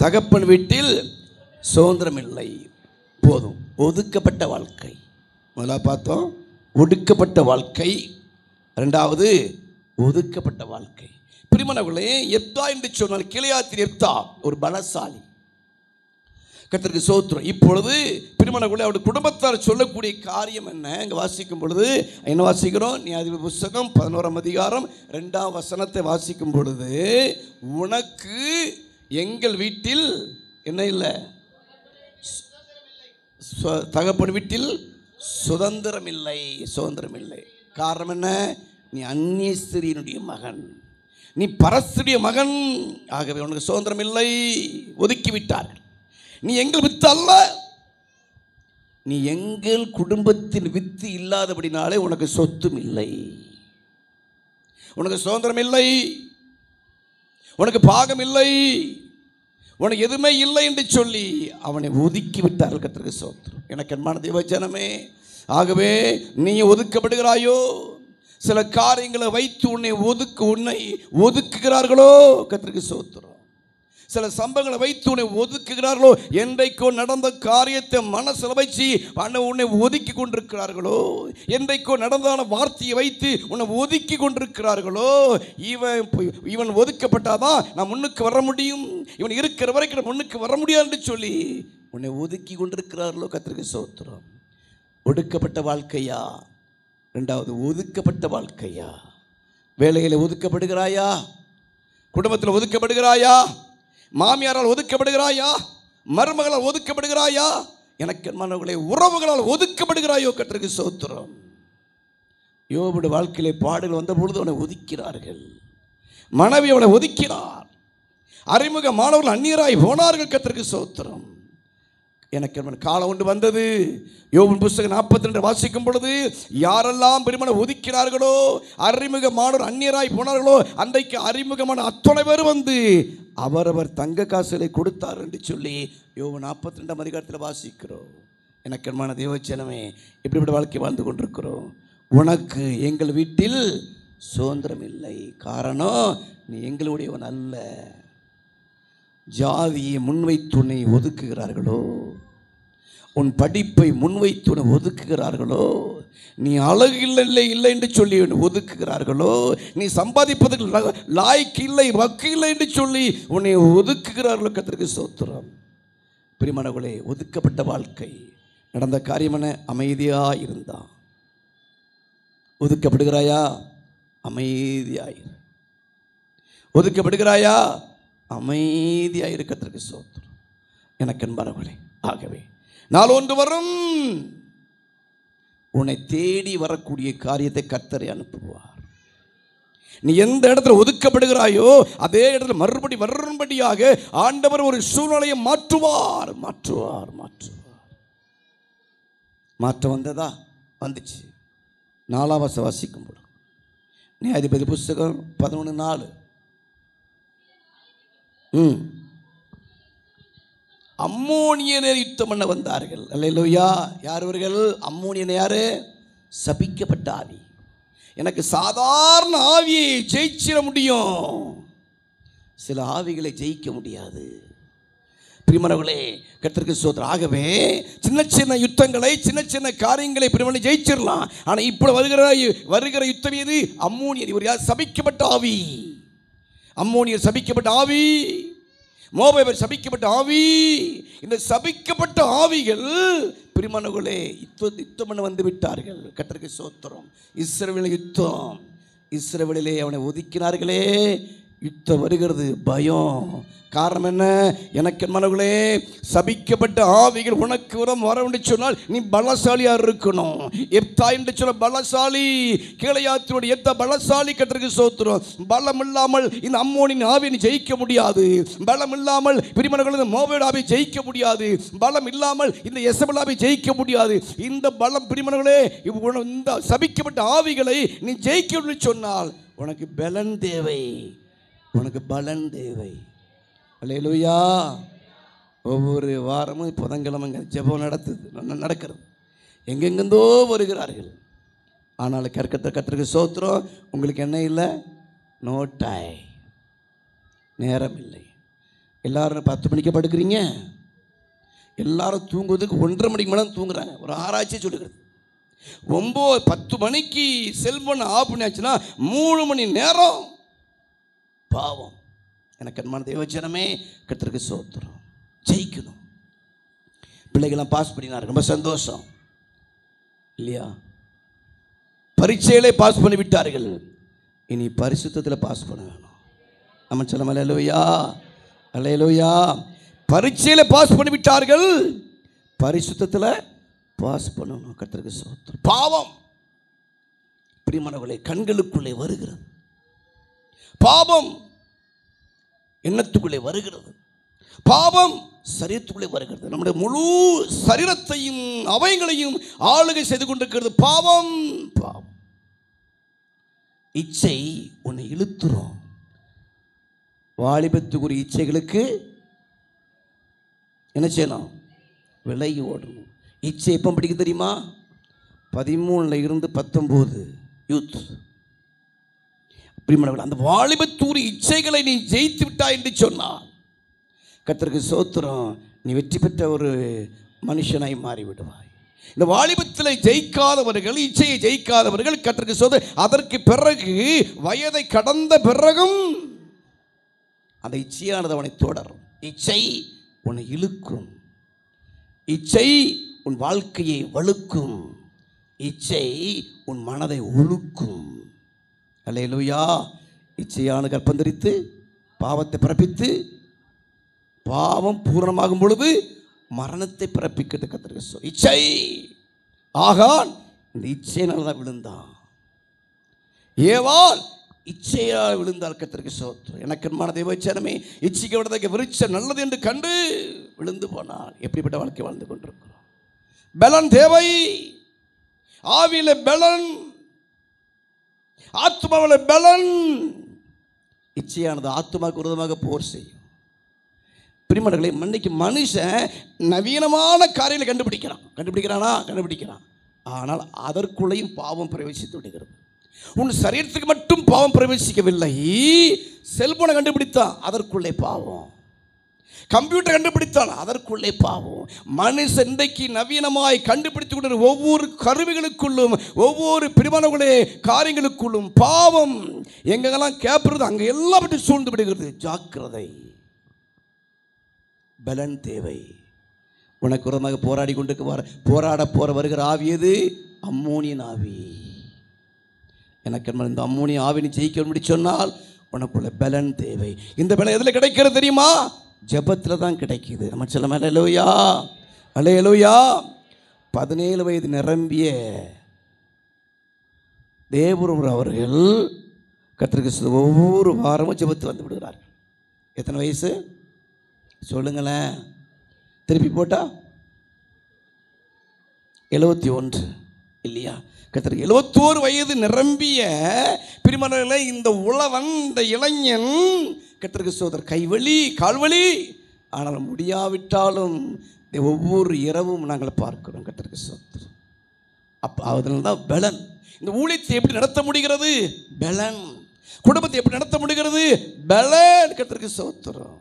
தகப்பன் வீட்டில் சுதந்திரம் இல்லை. போதும். ஒதுக்கப்பட்ட வாழ்க்கை. முதல்ல பார்த்தோம் ஒடுக்கப்பட்ட வாழ்க்கை, இரண்டாவது ஒதுக்கப்பட்ட வாழ்க்கை. பிரியமானவர்களே, எப்தா என்று சொன்னால் கிளையாத்தின் எப்தா ஒரு பலசாலி. கர்த்தருக்கு ஸ்தோத்திரம். இப்பொழுது பிரியமானவர்களே, அவருடைய குடும்பத்தார் சொல்லக்கூடிய காரியம் என்ன? இங்கே வாசிக்கும் பொழுது என்ன வாசிக்கிறோம்? நியாயாதிபதி புஸ்தகம் 11ஆம் அதிகாரம் 2ஆம் வசனத்தை வாசிக்கும் பொழுது, உனக்கு எங்கள் வீட்டில் என்ன இல்லை? தகப்பன் வீட்டில் சுதந்திரம் இல்லை. சுதந்திரம் இல்லை. காரணம் என்ன? நீ அந்நிய ஸ்திரீயினுடைய மகன், நீ பரஸ்திரிய மகன். ஆகவே உனக்கு சுதந்திரம் இல்லை, ஒதுக்கிவிட்டார்கள். நீ எங்கள் வித்து அல்ல, நீ எங்கள் குடும்பத்தின் வித்து இல்லாதபடினாலே உனக்கு சொத்தும் இல்லை, உனக்கு சுதந்திரம் இல்லை, உனக்கு பாகம் இல்லை, உனக்கு எதுவுமே இல்லை என்று சொல்லி அவனை ஒதுக்கி விட்டார்கள். கர்த்தருக்கு ஸ்தோத்திரம். எனக்கு அன்பான தேவஜனமே, ஆகவே நீ ஒதுக்கப்படுகிறாயோ? சில காரியங்களை வைத்து உன்னை ஒதுக்குகிறார்களோ? கர்த்தருக்கு ஸ்தோத்திரம். சில சம்பவங்களை வைத்து உன்னை ஒதுக்குகிறார்களோ? என்றைக்கோ நடந்த காரியத்தை மனசில் வச்சு உன்னை ஒதுக்கி கொண்டிருக்கிறார்களோ? என்றைக்கோ நடந்தான வார்த்தையை வைத்து உன்னை ஒதுக்கி கொண்டிருக்கிறார்களோ? இவன் ஒதுக்கப்பட்டாதான் நான் முன்னுக்கு வர முடியும், இவன் இருக்கிற வரைக்கும் நான் முன்னுக்கு வர முடியாது சொல்லி உன்னை ஒதுக்கி கொண்டிருக்கிறார்களோ? கர்த்தருக்கு ஸ்தோத்திரம். ஒடுக்கப்பட்ட வாழ்க்கையா? ரெண்டாவது ஒதுக்கப்பட்ட வாழ்க்கையா? வேலையில் ஒதுக்கப்படுகிறாயா? குடும்பத்தில் ஒதுக்கப்படுகிறாயா? மாமியாரால் ஒதுக்கப்படுகிறாயா? மருமகளால் ஒதுக்கப்படுகிறாயா? எனக்கு மனவர்களை உறவுகளால் ஒதுக்கப்படுகிறாயோ? கர்த்தருக்கு ஸ்தோத்திரம். யோபுடைய வாழ்க்கையிலே பாடுகள் வந்த பொழுது அவனை ஒதுக்கிறார்கள். மனைவி அவனை ஒதுக்கினார். அறிமுக மாணவர்கள் அந்நியராய் போனார்கள். கர்த்தருக்கு ஸ்தோத்திரம். எனக்கு காலம் ஒன்று வந்தது. யோபின் புஸ்தகம் 42 வாசிக்கும் பொழுது, யாரெல்லாம் பெருமனை ஒதுக்கினார்களோ, அறிமுக மாணவர் அந்நியராய் போனார்களோ, அன்றைக்கு அறிமுகமான அத்தனை பேர் வந்து அவரவர் தங்க காசுகளை கொடுத்தார் என்று சொல்லி யோபு 42ஆம் அதிகாரத்தில் வாசிக்கிறோம். எனக்கு அன்பான தேவஜனமே, இப்படிப்பட்ட வாழ்க்கை வாழ்ந்து கொண்டிருக்கிறோம். உனக்கு எங்கள் வீட்டில் சுதந்திரம் இல்லை. காரணம், நீ எங்களுடையவன் அல்ல. ஜாதியை முன்வைத்து உன்னை ஒதுக்குகிறார்களோ? உன் படிப்பை முன்வைத்து உன்னை ஒதுக்குகிறார்களோ? நீ அழகு இல்லை என்று சொல்லி ஒதுக்குகிறார்களோ? நீ சம்பாதிப்பதற்கு லாய்க்கு இல்லை, வக்கு இல்லை என்று சொல்லி உன்னை ஒதுக்குகிறார்களோ? கர்த்தருக்கு ஸ்தோத்திரம். பிரியமானவர்களே, ஒதுக்கப்பட்ட வாழ்க்கை. நடந்த காரியம் என்ன? அமைதியாக இருந்தான். ஒதுக்கப்படுகிறாயா? அமைதியாயிரு. ஒதுக்கப்படுகிறாயா? அமைதியாக இருக்கத்திற்கு ஸ்தோத்திரம். எனக்கு அன்பானவர்களே, ஆகவே நாள் ஒன்று வரும், உன்னை தேடி வரக்கூடிய காரியத்தை கர்த்தரை அனுப்புவார். நீ எந்த இடத்துல ஒதுக்கப்படுகிறாயோ அதே இடத்துல மறுபடி வரும்படியாக ஆண்டவர் ஒரு சூழ்நிலையை மாற்றுவார். மாற்றம் வந்ததா? வந்துச்சு. 4ஆம் வசனம் வாசிக்கும் போது, நியாயாதிபதி புஸ்தகம் 11:4. அம்மோனியனர் யுத்தம் பண்ண வந்தார்கள். அல்லேலூயா. யார் இவர்கள்? அம்மோனியன் யாரு? சபிக்கப்பட்ட ஆவி. எனக்கு சாதாரண ஆவியை ஜெயிச்சிட முடியும், சில ஆவிகளை ஜெயிக்க முடியாது. பிரியமானவர்களே, கர்த்தருக்கு ஸ்தோத்திரம். ஆகவே சின்ன சின்ன யுத்தங்களை, சின்ன சின்ன காரியங்களை பிரியமானவர்களே ஜெயிச்சிடலாம். ஆனால் இப்போ வருகிற யுத்தம் எது? அம்மோனியர். இவர் யார்? சபிக்கப்பட்ட ஆவி. அம்மோனியர் சபிக்கப்பட்ட ஆவி, மோவாபியர் சபிக்கப்பட்ட ஆவி. இந்த சபிக்கப்பட்ட ஆவிகள் பிரியமானவர்களே யுத்தம் பண்ண வந்து விட்டார்கள். கர்த்தருக்கு ஸ்தோத்திரம். இஸ்ரவேல் யுத்தம். இஸ்ரவேலிலே அவனை ஒதுக்கினார்களே, யுத்தம் வருகிறது, பயம். காரணம் என்ன? எனக்கு மனங்களே, சபிக்கப்பட்ட ஆவிகள் உனக்கு வர என்று சொன்னால் நீ பலசாலியா இருக்கணும். எப்தா என்று சொல்ல பலசாலி, கீழையாத்தினுடைய எப்தா பலசாலி. கர்த்தருக்கு ஸ்தோத்திரம். பலம் இல்லாமல் இந்த அம்மோனின் ஆவியை ஜெயிக்க முடியாது. பலம் இல்லாமல் பிரிமனங்களின் மோவாபை ஜெயிக்க முடியாது. பலம் இல்லாமல் இந்த எசபெலாவை ஜெயிக்க முடியாது. இந்த பலம் பிரிமனங்களே, இந்த சபிக்கப்பட்ட ஆவிகளை நீ ஜெயிக்க சொன்னால் உனக்கு பலன் தேவை, உனக்கு பலன் தேவை. அல்லேலூயா. ஒவ்வொரு வாரமும் புதன்கிழமைங்க ஜெபம் நடக்கிறது. எங்கெங்கேருந்தோ வருகிறார்கள். ஆனால் கர்த்தருக்கு ஸ்தோத்திரம். உங்களுக்கு என்ன இல்லை? நோ டைம், நேரம் இல்லை. எல்லாரும் 10 மணிக்கு படுக்கிறீங்க. எல்லாரும் தூங்குவதுக்கு 1:30 மணிக்கு மேலே தூங்குறாங்க. ஒரு ஆராய்ச்சி சொல்லுகிறது. 9-10 மணிக்கு செல்போன் ஆஃப் பண்ணியாச்சுன்னா 3 மணி நேரம் பாவம். எனக்கு அன்பான தேவஜனமே, கர்த்தருக்கு ஸ்தோத்திரம். ஜெயிக்கணும். பிள்ளைகள்லாம் பாஸ் பண்ணினார், ரொம்ப சந்தோஷம் இல்லையா? பரீட்சையிலே பாஸ் பண்ணி விட்டார்கள். இனி பரிசுத்தத்தில் பாஸ் பண்ண வேணும். நம்ம சொல்ல அல்லேலூயா, அல்லேலூயா. பரீட்சையில் பாஸ் பண்ணி விட்டார்கள், பரிசுத்தத்தில் பாஸ் பண்ணணும். கர்த்தருக்கு ஸ்தோத்திரம். பாவம் பிரியமானவர்களே கண்களுக்குள்ளே வருகிறது. பாவம் எண்ணத்துக்குள்ளே வருகிறது. பாவம் சரீரத்துக்குள்ளே வருகிறது. நம்முடைய முழு சரீரத்தையும் அவயங்களையும் ஆளுகை செய்து கொண்டிருக்கிறது பாவம். பாவம் இச்சை உன்னை இழுத்துரும். வாலிபத்துக்குரிய இச்சைகளுக்கு என்ன செய்யணும்? விலகி ஓடணும். இச்சை எப்போ பிடிக்க தெரியுமா? 13 இருந்து 19 யூத். அந்த வாலிபத்தூரி இச்சைகளை நீ ஜெயித்து விட்டாய் என்று சொன்னால் கர்த்தருக்கு ஸ்தோத்திரம், நீ வெற்றி பெற்ற ஒரு மனுஷனாய் மாறிவிடுவாய். இந்த வாலிபத்தில் ஜெயிக்காதவர்கள், இச்சையை ஜெயிக்காதவர்கள் கர்த்தருக்கு ஸ்தோத்திரம், அதற்கு பிறகு வயதை கடந்த பிறகும் அந்த இச்சையானது அவனை தொடரும். இச்சை உன்னை இழுக்கும். இச்சை உன் வாழ்க்கையை வழுக்கும். இச்சை உன் மனதை ஒழுக்கும். அல்லேலூயா. இச்சையான கர்ப்பம் தரித்து பாவத்தை பிறப்பித்து பாவம் பூரணமாகும் பொழுது மரணத்தை பிறப்பிக்கிறது. கர்த்தருக்கு இச்சை. ஆகான் இந்த இச்சையினால் தான் விழுந்தான். ஏவாள் இச்சையால் விழுந்தால். கர்த்தருக்கு ஸ்தோத்திரம். எனக்கு மன தேவச்சனமே, இச்சைக்கு விடுதலை விருட்சம் நல்லது என்று கண்டு விழுந்து போனால் எப்படிப்பட்ட வாழ்க்கை வாழ்ந்து கொண்டிருக்கிறோம்? பலன் தேவை. ஆவியில பலன், ஆத்மாவில் பலன். இச்சையானது ஆத்மாவுக்கு விரோதமாக போர் செய்யும். பிரியமானவர்களே, மன்னிக்கு மனுஷன் நவீனமான காரியங்களை கண்டுபிடிக்கிறான். ஆனால் அதற்குள்ளேயும் பாவம் பிரவேசித்து விடுகிறது. உன் சரீரத்துக்கு மட்டும் பாவம் பிரவேசிக்கவில்லை. செல்போனை கண்டுபிடித்தான், அதற்குள்ளே பாவம். கம்ப்யூட்டர் கண்டுபிடித்தான், அதற்குள்ளே பாவம். மனுஷன் இன்றைக்கு நவீனமாய் கண்டுபிடித்து கொண்ட ஒவ்வொரு கருவிகளுக்குள்ளும், ஒவ்வொரு பிரிவானவர்களே காரியங்களுக்குள்ளும் பாவம். எங்கெல்லாம் கேட்பது அங்கே எல்லாவற்றையும் சூழ்ந்து விடுகிறது. ஜாக்கிரதை. பலன் தேவை. உனக்கு விரோதமாக போராடி கொண்டு போராட வருகிற ஆவி எது? அம்மோனியன் ஆவி. எனக்கு இந்த அம்மோனிய ஆவினை ஜெயிக்க சொன்னால் உனக்குள்ள பலன் தேவை. இந்த பலன் எதில் கிடைக்கிறது தெரியுமா? ஜெபத்தில் தான் கிடைக்குது. நம்ம சொல்ல அல்லேலூயா, அல்லேலூயா. 17 வயது நிரம்பிய தேவரூர் அவர்கள் கர்த்தருக்கு ஒவ்வொரு வாரமும் ஜெபத்தில் வந்து விடுகிறார்கள். எத்தனை வயசு சொல்லுங்களேன்? திருப்பி போட்டா 71 இல்லையா? கர்த்தருக்கு 71 வயது நிரம்பிய பிரிமணர்களை இந்த உழவன், இந்த இளைஞன் கர்த்தருக்கு சோதர் கைவலி கால்வலி, ஆனால் முடியாவிட்டாலும் ஒவ்வொரு இரவும் நாங்கள் பார்க்கிறோம். கர்த்தருக்கு சோதர். அப்போ அதனால தான் பலன். இந்த ஊழியத்தை எப்படி நடத்த முடிகிறது? பலன். குடும்பத்தை எப்படி நடத்த முடிகிறது? பலன். கர்த்தருக்கு சோத்திரம்.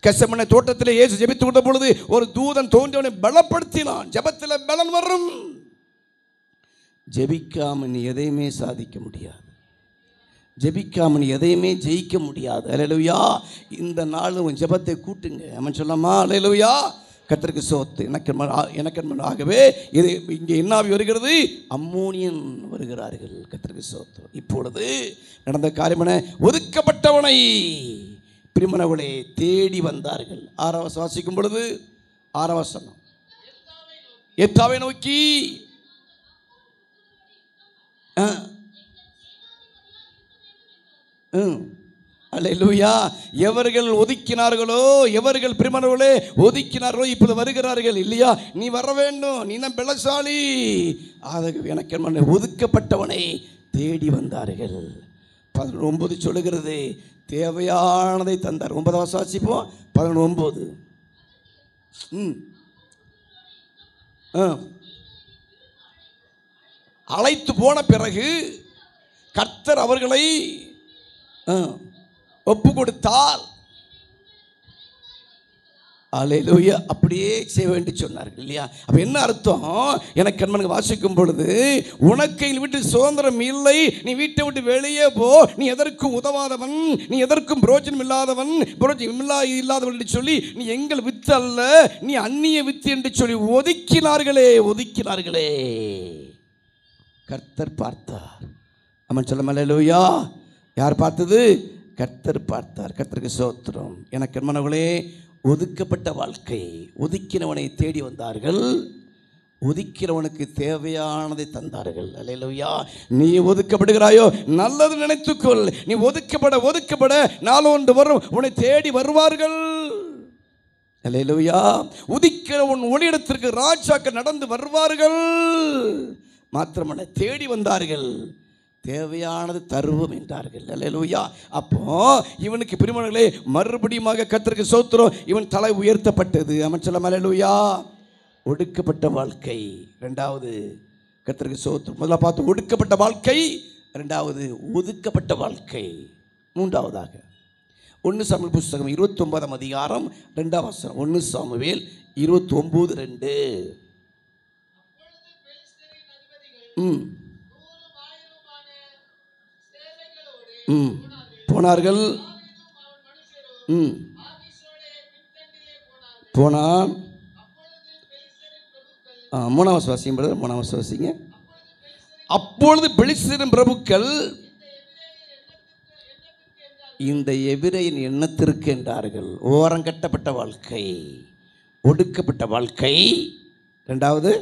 கெத்செமனே தோட்டத்தில் இயேசு ஜெபித்து கொண்ட பொழுது ஒரு தூதன் தோன்றியவனை பலப்படுத்தினான். ஜெபத்தில் பலன் வரும். ஜெபிக்காம நீ எதையுமே சாதிக்க முடியாது. ஜெபிக்காம நீ எதையுமே ஜெயிக்க முடியாது. அல்லேலூயா. இந்த நாள் உன் ஜெபத்தை கூட்டுங்க. அவன் சொல்லாமா? அல்லேலூயா. கர்த்தருக்கு சோத்து. ஆகவே இது இங்கே என்னாவி வருகிறது? அம்மோனியன் வருகிறார்கள். கர்த்தருக்கு சோத்து. இப்பொழுது நடந்த காரியம் என்ன? ஒதுக்கப்பட்டவனை பிரிமனவளே தேடி வந்தார்கள். 6 வசனம் வாசிக்கும் பொழுது 6 வசனம், எத்தாவை நோக்கி அல்லேலூயா, எவர்கள் ஒதுக்கினார்களோ, எவர்கள் பிரிமனவளே ஒதுக்கினார்களோ இப்பொழுது வருகிறார்கள். இல்லையா? நீ வர வேண்டும், நீ தான் பலசாலி. எனக்கு ஒதுக்கப்பட்டவனை தேடி வந்தார்கள். 19 சொல்லுகிறது, தேவையானதை தந்தார். 9 வாசிப்போம். 19 அழைத்து போன பிறகு கர்த்தர் அவர்களை ஒப்பு கொடுத்தால், அல்லேலூயா, அப்படியே செய்ய வேண்டி சொன்னார்கள். இல்லையா? அப்ப என்ன அர்த்தம்? எனக்கு கண்மனுக்கு வாசிக்கும் பொழுது, உனக்கு விட்டு சுதந்திரம் இல்லை, நீ வீட்டை விட்டு வெளியே போ, நீ எதற்கும் உதவாதவன், நீ எதற்கும் பிரோஜனம் இல்லாதவன், இல்லாதவன் என்று சொல்லி, நீ எங்கள் வித்து அல்ல, நீ அந்நிய வித்து என்று சொல்லி ஒதுக்கினார்களே. கர்த்தர் பார்த்தார். அவன் சொல்ல, அல்லேலூயா. யார் பார்த்தது? கர்த்தர் பார்த்தார். கர்த்தருக்கு ஸ்தோத்திரம். எனக்கு மனங்களே, ஒதுக்கப்பட்ட வாழ்க்கை, ஒதுக்கினவனை தேடி வந்தார்கள், ஒதுக்கிறவனுக்கு தேவையானதை தந்தார்கள். அல்லேலூயா. நீ ஒதுக்கப்படுகிறாயோ, நல்லது நினைத்துக்கொள். நீ ஒதுக்கப்பட நாளொன்று வரும், உன்னை தேடி வருவார்கள். அல்லேலூயா. உதிக்கிறவன் ஒளியிடத்திற்கு ராஜாக்கள் நடந்து வருவார்கள். மாத்திரமல்ல, தேடி வந்தார்கள், தேவையானது தருவோம் என்றார்கள். அல்லேலூயா. அப்போ இவனுக்கு பிரிமனங்களே, மறுபடியும் கர்த்தருக்கு ஸ்தோத்திரம், இவன் தலை உயர்த்தப்பட்டது. அவன் சொல்ல, அல்லேலூயா. ஒடுக்கப்பட்ட வாழ்க்கை. 2வது கர்த்தருக்கு ஸ்தோத்திரம். முதல்ல பார்த்து ஒடுக்கப்பட்ட வாழ்க்கை, 2வது ஒதுக்கப்பட்ட வாழ்க்கை, 3வதாக 1 சாமுவேல் புஸ்தகம் 29ஆம் அதிகாரம் 2ஆம் வசனம். 1 சாமுவேல் 29:2. போனார்கள். போனான். 3ஆம் வாசிங்க பிரதர், 3ஆம் வாசிங்க. அப்பொழுது பெலிஸ்தரின் பிரபுக்கள் இந்த எபிரெயின் எண்ணத்திற்கு என்றார்கள். ஓரங்கட்டப்பட்ட வாழ்க்கை, ஒடுக்கப்பட்ட வாழ்க்கை. 2வது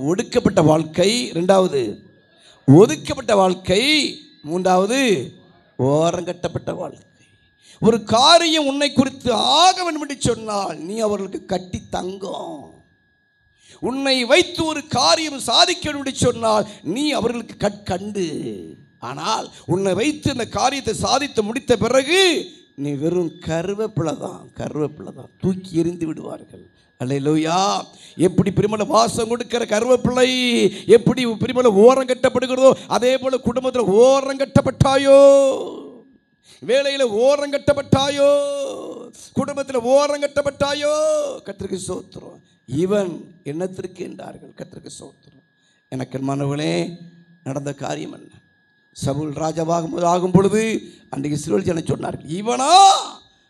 ஒடுக்கப்பட்ட வாழ்க்கை, 2வது ஒதுக்கப்பட்ட வாழ்க்கை, 3வது ஓரங்கட்டப்பட்ட வாழ்க்கை. ஒரு காரியம் உன்னை குறித்து ஆக வேண்டும் என்று சொன்னால் நீ அவர்களுக்கு கட்டி தங்கம். உன்னை வைத்து ஒரு காரியம் சாதிக்க வேண்டும் என்று சொன்னால் நீ அவர்களுக்கு கற்கண்டு. ஆனால் உன்னை வைத்து இந்த காரியத்தை சாதித்து முடித்த பிறகு நீ வெறும் கருவேப்பிலை தான் தூக்கி எறிந்து விடுவார்கள். அல்லேலூயா. எப்படி பிரிமல வாசம் கொடுக்கிற கருவேப்பிள்ளை எப்படி பிரிமல ஓரம் கட்டப்படுகிறதோ, அதே போல குடும்பத்தில் ஓரம் கட்டப்பட்டாயோ, வேலையில் ஓரம் கட்டப்பட்டாயோ, குடும்பத்தில் ஓரம் கட்டப்பட்டாயோ, கர்த்தருக்கு ஸ்தோத்திரம். இவன் எண்ணத்திற்கு என்றார்கள். கர்த்தருக்கு ஸ்தோத்திரம். எனக்கு மாணவர்களே, நடந்த காரியம் என்ன? சவுல் ராஜாவாக ஆகும் பொழுது அன்றைக்கு இஸ்ரவேல் ஜனம் சொன்னார்கள், இவனா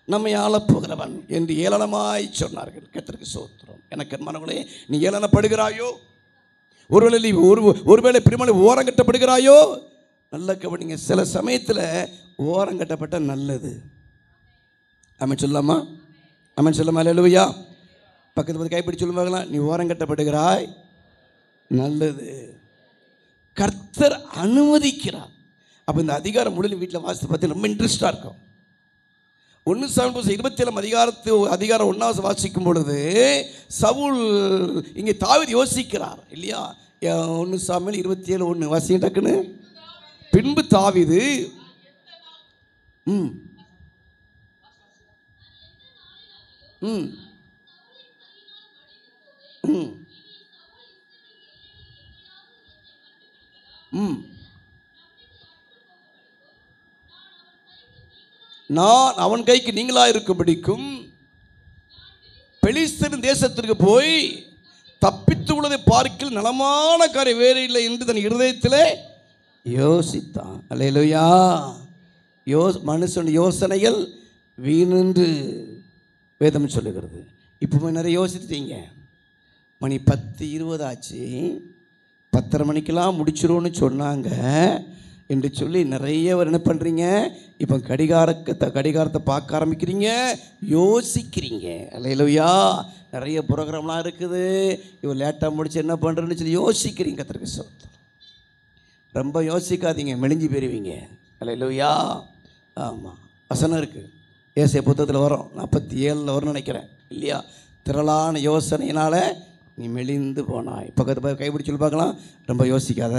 நம்மை ஆளப்போகிறவன் என்று ஏளனமாய் சொன்னார்கள். கர்த்தருக்கு ஸ்தோத்திரம். எனக்கு மனங்களே, நீ ஏளனப்படுகிறாயோ, ஒருவேளை பிரிமலை ஓரங்கட்டப்படுகிறாயோ, நல்ல கவனிங்க. சில சமயத்தில் ஓரங்கட்டப்பட்ட நல்லது. ஆமென் சொல்லாமா? ஆமென் சொல்லாமா? அல்லேலூயா. பக்கத்து பக்கத்து கைப்பிடி சொல்லுவாங்களா, நீ ஓரங்கட்டப்படுகிறாய், நல்லது. கர்த்தர் அனுமதிக்கிறார். அப்போ இந்த அதிகாரம் முழுவதும் வீட்டில் வாசித்து பார்த்து ரொம்ப இன்ட்ரெஸ்டாக இருக்கும். 1 சாமுவேல் 27 அதிகாரம் 1 வாசிக்கும் பொழுது சவுல் இங்கே தாவீது யோசிக்கிறார் இல்லையா? 1 சாமுவேல் 27:1 வாசிங்க டக்குன்னு. பின்பு தாவீது நான் அவன் கைக்கு நீங்களாக இருக்கும்படிக்கும் பெலிஸ்தரின் தேசத்திற்கு போய் தப்பித்து உள்ளதை பார்க்கில் நலமான காரியம் வேறு இல்லை என்று தன் இருதயத்திலே யோசித்தான். அல்லேலூயா. மனுஷன் யோசனைகள் வீணென்று வேதம் சொல்லுகிறது. இப்போவே நிறைய யோசிச்சிட்டீங்க. மணி 10:20 ஆச்சு, 10:30 மணிக்கெல்லாம் முடிச்சிரும்னு சொன்னாங்க என்று சொல்லி நிறைய என்ன பண்ணுறீங்க, இப்போ கடிகாரத்தை பார்க்க ஆரம்பிக்கிறீங்க, யோசிக்கிறீங்க. அல்லேலூயா. நிறைய ப்ரோக்ராம்லாம் இருக்குது, இவர் லேட்டாக முடிச்சு என்ன பண்ணுறேன்னு சொல்லி யோசிக்கிறீங்க. கர்த்தருக்கு ஸ்தோத்திரம். ரொம்ப யோசிக்காதீங்க, மெலிஞ்சு போயிருவீங்க. அல்லேலூயா. ஆமாம், வசனம் இருக்குது, ஏசாயா புத்தகத்தில் வரும், 47 வரும்னு நினைக்கிறேன் இல்லையா? திரளான யோசனையினால் நீ மெலிந்து போனாய். பக்கத்து கைப்பிடி சொல்லி பார்க்கலாம். ரொம்ப யோசிக்காத,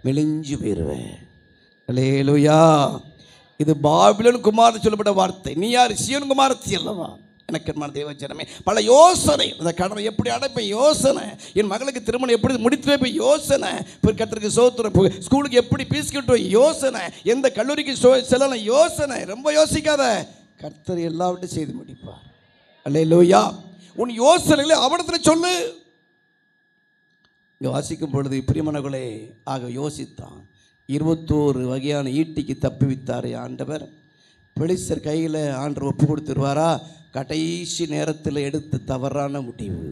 மெலிஞ்சு போயிடுவேன். அல்லேலூயா. இது பாபிலோன் குமாரன் சொல்லப்பட்ட வார்த்தை. நீ யார்? சீயோன் குமாரத்தி அல்லவா? எனக்கு என்ன தேவச்சனமே, பல யோசனை. அந்த கடனை எப்படி அடைப்பேன் யோசனை, என் மகளுக்கு திருமணம் எப்படி முடித்து வைப்பேன் யோசனை, கர்த்தருக்கு ஸ்தோத்திரம், ஸ்கூலுக்கு எப்படி பீஸ் கட்டுவோம் யோசனை, எந்த கல்லூரிக்கு செல்லணும் யோசனை. ரொம்ப யோசிக்காத, கர்த்தர் எல்லாவற்றையும் செய்து முடிப்பார். அல்லேலூயா. உன் யோசனைகளை அவனிடத்தில் சொல்லு. இங்கே வாசிக்கும் பொழுது பிரியமானவர்களே, ஆக யோசித்தான். 21 வகையான ஈட்டிக்கு தப்புவித்தார் ஆண்டவர். பெலிஸ்தர் கையில் ஆண்டவர் ஒப்பு கொடுத்துருவாரா? கடைசி நேரத்தில் எடுத்த தவறான முடிவு,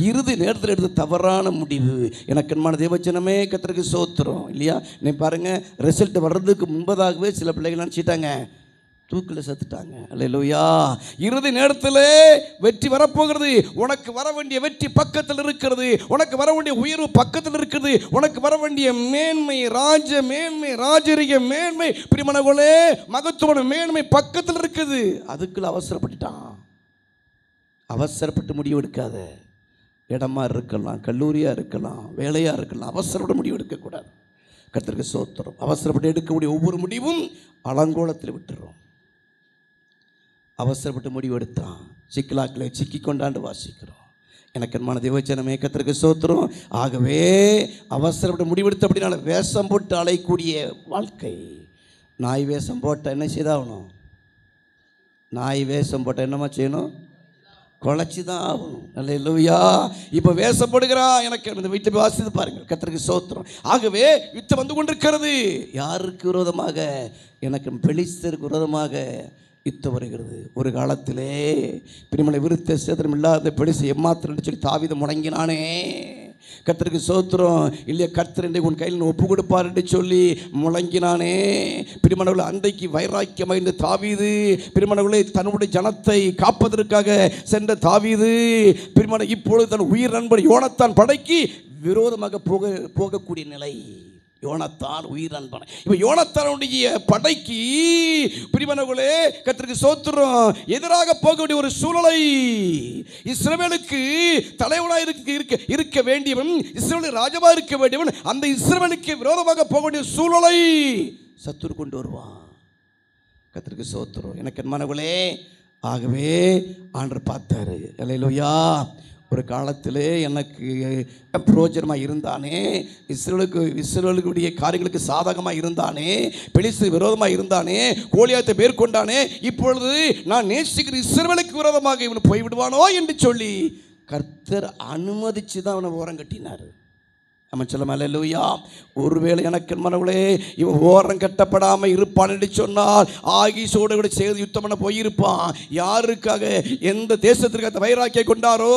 இறுதி நேரத்தில் எடுத்த தவறான முடிவு. எனக்கு என்மான தேவச்சனமே, கர்த்தருக்கு ஸ்தோத்திரம் இல்லையா? நீ பாருங்கள், ரிசல்ட் வர்றதுக்கு முன்பதாகவே சில பிள்ளைகள் நினச்சிட்டாங்க, தூக்கில் செத்துட்டாங்க. அல்லேலூயா. இறுதி நேரத்தில் வெற்றி வரப்போகிறது. உனக்கு வர வேண்டிய வெற்றி பக்கத்தில் இருக்கிறது, உனக்கு வர வேண்டிய உயர்வு பக்கத்தில் இருக்கிறது, உனக்கு வர வேண்டிய மேன்மை, ராஜரீக மேன்மை, பிரியமானவர்களே, மகத்துவ மேன்மை பக்கத்தில் இருக்குது. அதுக்குள்ள அவசரப்பட்டுட்டான். அவசரப்பட்டு முடிவு எடுக்காத. இடமா இருக்கலாம், கல்லூரியாக இருக்கலாம், வேலையாக இருக்கலாம், அவசரப்பட்டு முடிவு எடுக்கக்கூடாது. கர்த்தருக்கு ஸ்தோத்திரம். அவசரப்பட்டு எடுக்கக்கூடிய ஒவ்வொரு முடிவும் அலங்கோலத்தில் விட்டுறோம். அவசரப்பட்டு முடிவு எடுத்தான், சிக்கலாக்களை சிக்கி கொண்டாண்டு வாசிக்கிறோம். எனக்கு என்மான தேவச்சனமே, கர்த்தருக்கு ஸ்தோத்திரம். ஆகவே அவசரப்பட்டு முடிவெடுத்த அப்படின்னால வேஷம் போட்டு அலையக்கூடிய வாழ்க்கை. நாய் வேஷம் போட்டால் என்ன செய்தாகணும்? நாய் வேஷம் போட்டால் என்னமா செய்யணும்? குலைச்சி தான் ஆகணும். அல்லேலூயா. இப்போ வேஷம் போடுகிறான். எனக்கு இந்த வீட்டை வாசித்து பாருங்கள். கர்த்தருக்கு ஸ்தோத்திரம். ஆகவே யுத்தம் வந்து கொண்டிருக்கிறது. யாருக்கு விரோதமாக? எனக்கு பெலிஸ்தருக்கு விரோதமாக யுத்தம் வருகிறது. ஒரு காலத்திலே பிரிமலை விருத்த சேதனம் இல்லாத பெலிஸ்தர் எம்மாத்திரம் சொல்லி தாவீது முடங்கினானே. கர்த்தருக்கு ஸ்தோத்திரம் இல்லையா? கர்த்தர் இன்றைக்கு உன் கையில் ஒப்பு கொடுப்பார் என்று சொல்லி முழங்கினானே. பிரிமணவர்கள் அன்றைக்கு வைராக்கியமாக இருந்த தாவீது, பிரிமணவர்களை தன்னுடைய ஜனத்தை காப்பதற்காக சென்ற தாவீது, பிரிமண இப்பொழுது தன் உயிர் நண்பர் யோனத்தான் படைக்கு விரோதமாக போகக்கூடிய நிலை. யோனத்தான் உயிர் நண்பன். இப்போ யோனத்தானுடைய படைக்கு பிரியமானவர்களே, கர்த்தருக்கு ஸ்தோத்திரம், எதிராக போகக்கூடிய ஒரு சூழலை, இஸ்ரவேலுக்கு தலைவனாக இருக்க வேண்டியவன், இஸ்ரவேலுக்கு ராஜாவாக இருக்க வேண்டியவன், அந்த இஸ்ரவேலுக்கு விரோதமாக போகக்கூடிய சூழலை சத்துரு கொண்டு வருவான். கர்த்தருக்கு ஸ்தோத்திரம். எனக்கு மனவர்களே, ஆகவே ஆண்டவர் பார்த்தாரு. அல்லேலூயா. ஒரு காலத்தில் எனக்கு பிரயோஜனமாக இருந்தானே, இஸ்ரவேலுடைய காரியங்களுக்கு சாதகமாக இருந்தானே, பெலிஸ்தருக்கு விரோதமாக இருந்தானே, கோலியாத்தை மேற்கொண்டானே, இப்பொழுது நான் நேசிக்கிற இஸ்ரவேலுக்கு விரோதமாக இவன் போய்விடுவானோ என்று சொல்லி கர்த்தர் அனுமதித்து தான் அவனை ஓரம் கட்டினார். நம்ம சொல்ல அல்லேலூயா. ஒருவேளை எனக்கு மனவர்களே, இவன் ஓரம் கட்டப்படாமல் இருப்பான் என்று சொன்னால் ஆகீசோடு கூட சேர்ந்து யுத்தம் பண்ண போயிருப்பான். யாருக்காக? எந்த தேசத்திற்கு வைராக்கியம் கொண்டாரோ,